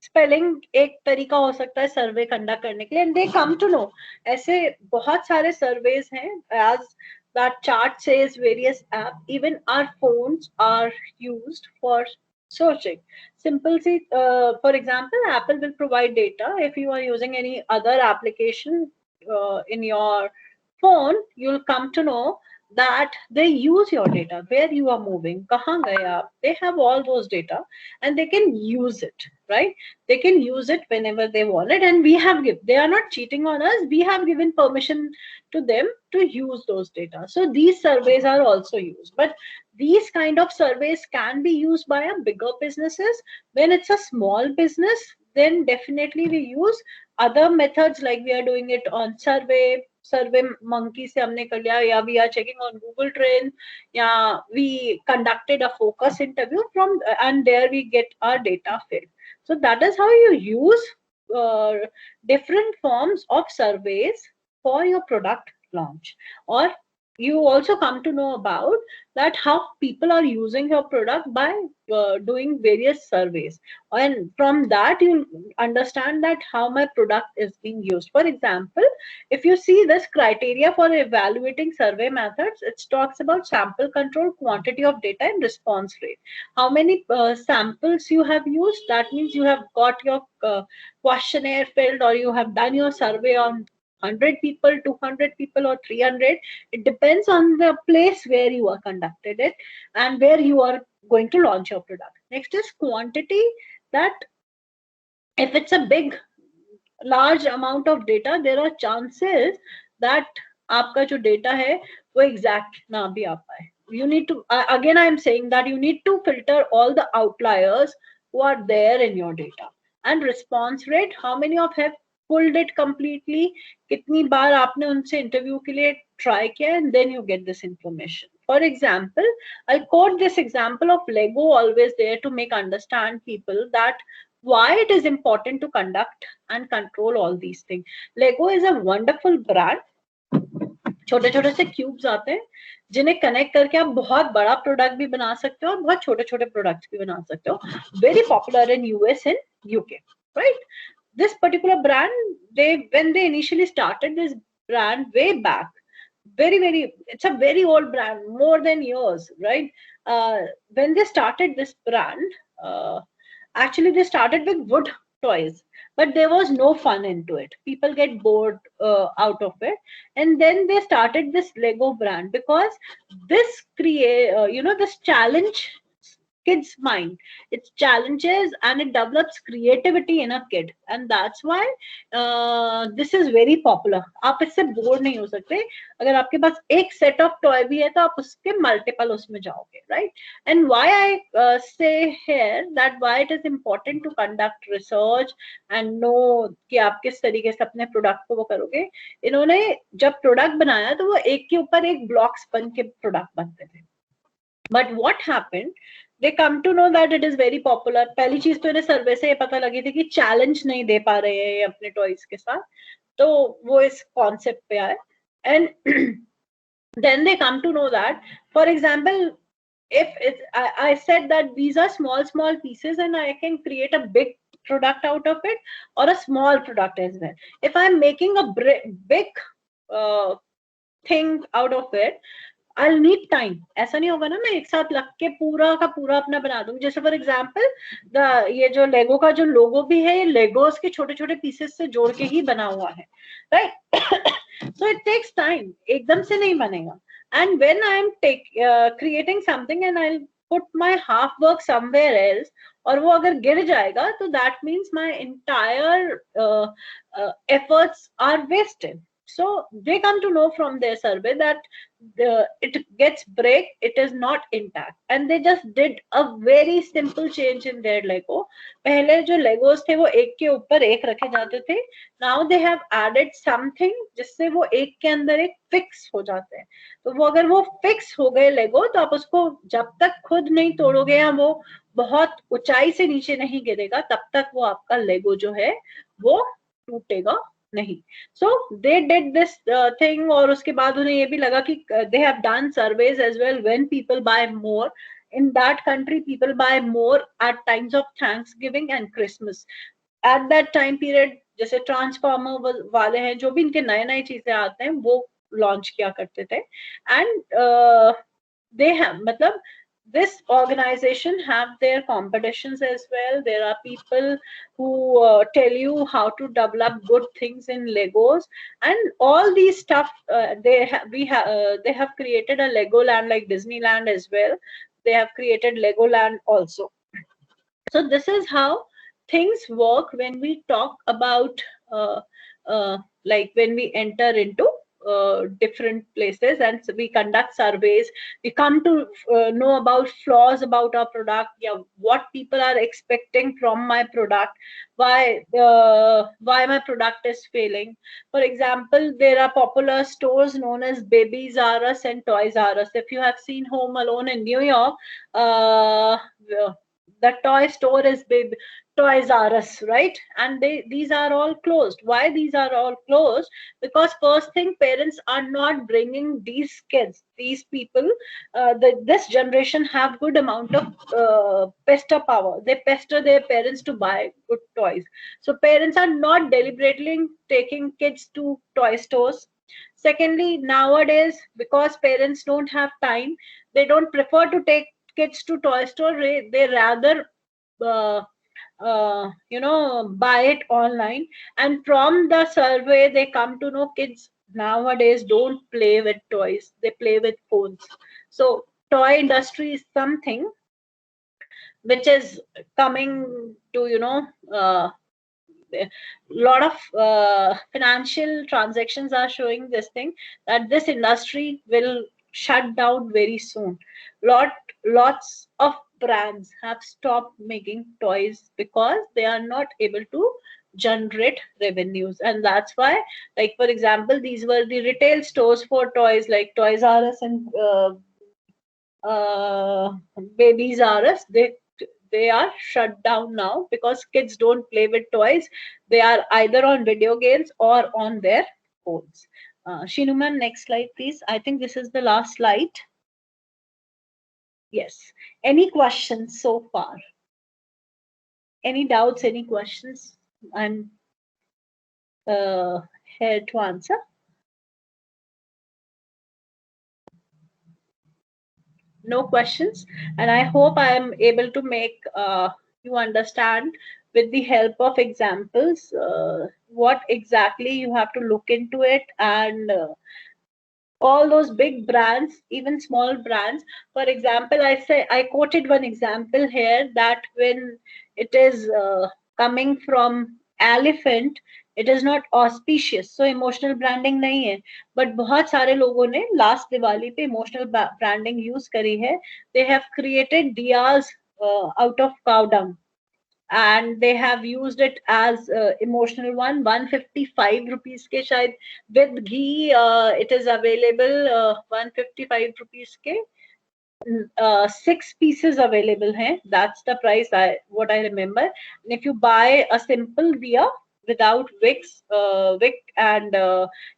spelling एक तरीका हो सकता है survey conduct करने के लिए, and they come to know. ऐसे बहुत सारे सर्वेज हैं. As that chart says, various apps, even our phones are used for searching. Simple see, for example, Apple will provide data. If you are using any other application in your phone, you'll come to know that they use your data, where you are moving, kahan gaye aap. They have all those data and they can use it, right? They can use it whenever they want it, and we have given, they are not cheating on us, we have given permission to them to use those data. So these surveys are also used, but these kind of surveys can be used by a bigger businesses. When it's a small business, then definitely we use other methods, like we are doing it on survey monkey se humne kar liya, ya we are checking on Google Trends, ya we conducted a focus interview from and there we get our data filled. So that is how you use different forms of surveys for your product launch. Or you also come to know about that how people are using your product by doing various surveys, and from that you'll understand that how my product is being used. For example, if you see this criteria for evaluating survey methods, it talks about sample control, quantity of data, and response rate. How many samples you have used, that means you have got your questionnaire filled, or you have done your survey on 100 people, 200 people, or 300. It depends on the place where you are conducted it and where you are going to launch your product. Next is quantity, that if it's a big large amount of data, there are chances that आपका जो data है वो exact ना भी आ पाए. You need to, again I am saying that you need to filter all the outliers who are there in your data. And response rate, how many of have pulled it completely, कितनी बार आपने उनसे interview के लिए try किया, and then you get this information. For example, I'll quote this example of Lego always there to make understand people that why it is important to conduct and control all these things. Lego is a wonderful brand. छोटे छोटे से cubes आते हैं जिन्हें connect करके आप बहुत बड़ा प्रोडक्ट भी बना सकते हो और बहुत छोटे छोटे प्रोडक्ट्स भी बना सकते हो. Very popular in US and UK, right? This particular brand, when they initially started this brand way back, it's a very old brand, more than years, right? When they started this brand, actually they started with wood toys, but there was no fun into it. People get bored out of it, and then they started this Lego brand because this this challenge kid's mind. It challenges and it develops creativity in a kid, and that's why this is very popular. आप इससे bore नहीं हो सकते. अगर आपके पास एक set of toy भी है तो आप उसके मल्टीपल उसमें जाओगे, right? And why I say here that why it is important to conduct research and know कि आप किस तरीके से अपने प्रोडक्ट को वो करोगे. इन्होंने जब प्रोडक्ट बनाया तो वो एक के ऊपर एक ब्लॉक्स बन के प्रोडक्ट बनते थे. But what happened? They come to know that it is very popular. पहली चीज तो इन्हें सर्वे से ये पता लगी थी कि चैलेंज नहीं दे पा रहे हैं अपने टॉयज के साथ, तो वो इस कॉन्सेप्ट पे आए. And then they come to know that, for example, if I said that these are small pieces and I can create a big product out of it or a small product as well. If I'm making a big thing out of it, I'll need time. ऐसा नहीं होगा ना मैं एक साथ लग के पूरा का पूरा अपना बना दूंगी. जैसे फॉर एग्जाम्पल ये जो लेगो का जो लोगो भी है, ये लेगोस के छोटे छोटे पीसेस से जोड़ के ही बना हुआ है, right? So it takes time, एकदम से नहीं बनेगा. And when I am creating something and I put my half work somewhere else, और वो अगर गिर जाएगा तो that means my entire efforts are wasted. So they come to know from their survey that it gets break, it is not intact, and they just did a very simple change in their Lego. पहले जो Legos थे वो एक के ऊपर एक रखे जाते थे. Now they have added something जिससे वो एक के अंदर एक फिक्स हो जाते हैं. तो वो अगर वो फिक्स हो गए Lego, तो आप उसको जब तक खुद नहीं तोड़ोगे या वो बहुत ऊंचाई से नीचे नहीं गिरेगा, तब तक वो आपका Lego जो है वो टूटेगा नहीं. So they did this thing, और उसके बाद उन्हें ये भी लगा कि they have done surveys as well. When people buy more in that country, people buy more at times of Thanksgiving and Christmas. At that time period, जैसे transformer वाले हैं, जो भी इनके नए नए चीजें आते हैं वो लॉन्च किया करते थे. And they have, मतलब this organization have their competitions as well. There are people who tell you how to develop good things in Legos and all these stuff. They have created a Legoland like Disneyland as well. They have created Legoland also. So this is how things work when we talk about like when we enter into different places and we conduct surveys. We come to know about flaws about our product, what people are expecting from my product, why my product is failing. For example, there are popular stores known as Babies R Us and Toys R Us. If you have seen Home Alone in New York, the toy store is Toys R Us, right? And these are all closed. Why these are all closed? Because first thing, parents are not bringing these kids, these people. This generation have good amount of pester power. They pester their parents to buy good toys. So parents are not deliberately taking kids to toy stores. Secondly, nowadays, because parents don't have time, they don't prefer to take kids to toy store. They rather buy it online. And from the survey they come to know kids nowadays don't play with toys, they play with phones. So toy industry is something which is coming to lot of financial transactions are showing this thing, that this industry will shut down very soon. Lots of brands have stopped making toys because they are not able to generate revenues. And that's why, like for example, these were the retail stores for toys like Toys R Us and Babies R Us. They are shut down now because kids don't play with toys. They are either on video games or on their phones. Shinu ma'am, next slide, please. I think this is the last slide. Yes. Any questions so far? Any doubts, any questions? I'm here to answer. No questions, and I hope I am able to make you understand with the help of examples what exactly you have to look into it, and all those big brands, even small brands. For example, I quoted one example here that when it is coming from elephant, it is not auspicious, so emotional branding nahi hai. But बहुत सारे लोगों ने last Diwali पे emotional branding use करी है. They have created diyas out of cow dung, and they have used it as emotional one. 155 rupees ke shayad with ghee. It is available 155 rupees ke 6 pieces available hai. That's the price what I remember. And if you buy a simple diya without wick and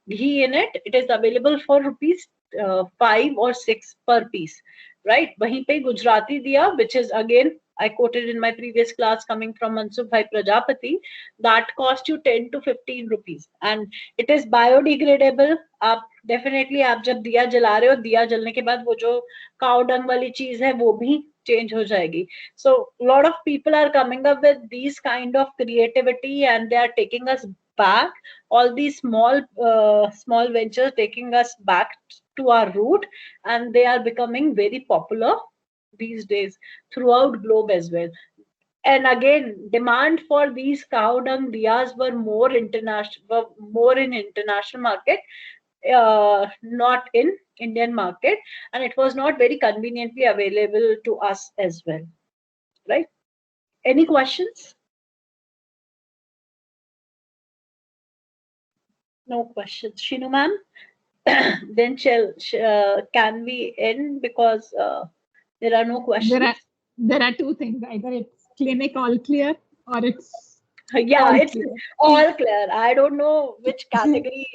ghee in it, it is available for rupees 5 or 6 per piece, right? Wahin pe Gujarati diya, which is again I quoted in my previous class coming from Mansukh Bhai Prajapati, that cost you 10 to 15 rupees, and it is biodegradable. आप definitely आप जब दिया जला रहे हो, दिया जलने के बाद वो जो काउ डंग वाली चीज है वो भी change हो जाएगी. So lot of people are coming up with these kind of creativity, and they are taking us back. All these small ventures taking us back to our root, and they are becoming very popular these days throughout globe as well. And again, demand for these cow dung diyas were more in international market, not in Indian market, and it was not very conveniently available to us as well, right? Any questions? No questions. Shinu ma'am, then can we end, because there are no questions? There are two things. Either it's clinic all clear or it's yeah, it's all clear. I don't know which category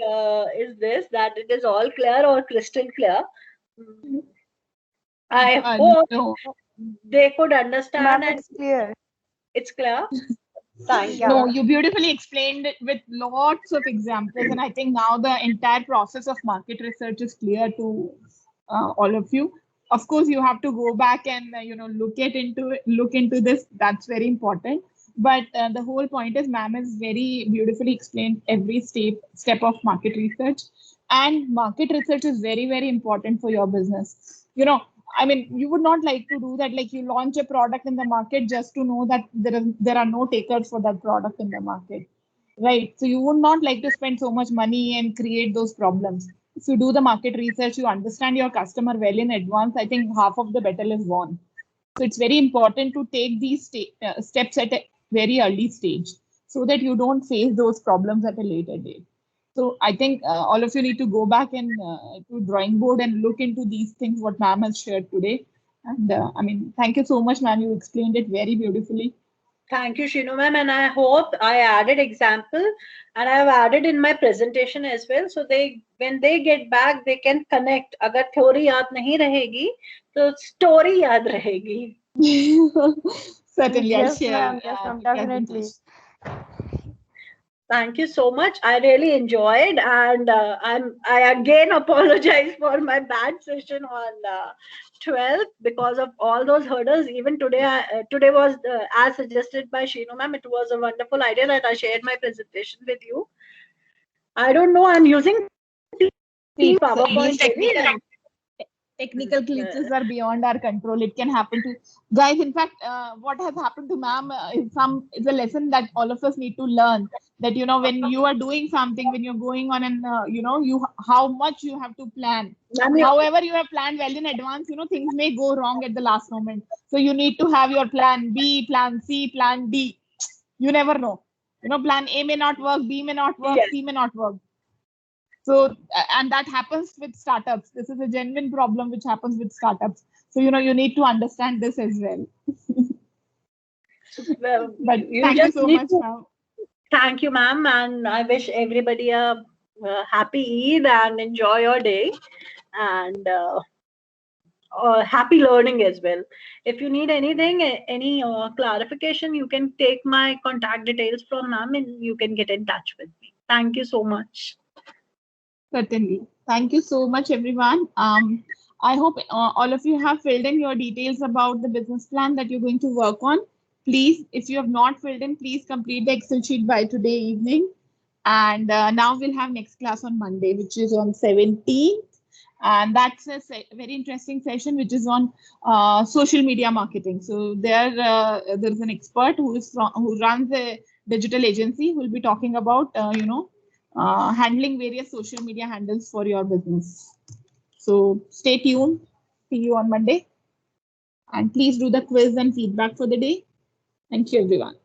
is this, that it is all clear or crystal clear. I hope they could understand. Ma'am, it's clear. It's clear. Thank you. No, you beautifully explained it with lots of examples, and I think now the entire process of market research is clear to all of you. Of course, you have to go back and look into this. That's very important. But the whole point is, ma'am has very beautifully explained every step of market research, and market research is very, very important for your business. I mean, you would not like to do that. Like, you launch a product in the market just to know that there are no takers for that product in the market, right? So you would not like to spend so much money and create those problems. If you do the market research, you understand your customer well in advance, I think half of the battle is won. So it's very important to take these steps at a very early stage so that you don't face those problems at a later date. So I think all of you need to go back and to drawing board and look into these things what ma'am has shared today. And I mean, thank you so much, ma'am. You explained it very beautifully. Thank you, Shinu ma'am, and I hope I added example, and I have added in my presentation as well. So when they get back, they can connect. Agar theory yaad nahi rahegi, so story yaad rahegi. Certainly, Yes, I'll share. ma'am. Yes, ma'am. Definitely. Thank you so much. I really enjoyed, and I again apologize for my bad session on 12th because of all those hurdles. Even today, today was as suggested by Shinu ma'am. It was a wonderful idea that I shared my presentation with you. I don't know. I'm using Team PowerPoint. Technical glitches are beyond our control. It can happen to guys. In fact, what has happened to ma'am is a lesson that all of us need to learn. That when you are doing something, when you're going on, and how much you have to plan. However, you have planned well in advance. Things may go wrong at the last moment. So you need to have your plan B, plan C, plan D. You never know. Plan A may not work, B may not work, C may not work. So, and that happens with startups. This is a genuine problem which happens with startups. So, you need to understand this as well. Well, but thank you so much, ma'am. Thank you, ma'am. And I wish everybody a happy Eid and enjoy your day. And happy learning as well. If you need anything, any clarification, you can take my contact details from ma'am and you can get in touch with me. Thank you so much. Certainly. Thank you so much, everyone. I hope all of you have filled in your details about the business plan that you're going to work on. Please, if you have not filled in, please complete the Excel sheet by today evening. And now we'll have next class on Monday, which is on 17th. And that's a very interesting session, which is on social media marketing. So there's an expert who runs a digital agency who will be talking about, handling various social media handles for your business. So stay tuned. See you on Monday. And please do the quiz and feedback for the day. Thank you, everyone.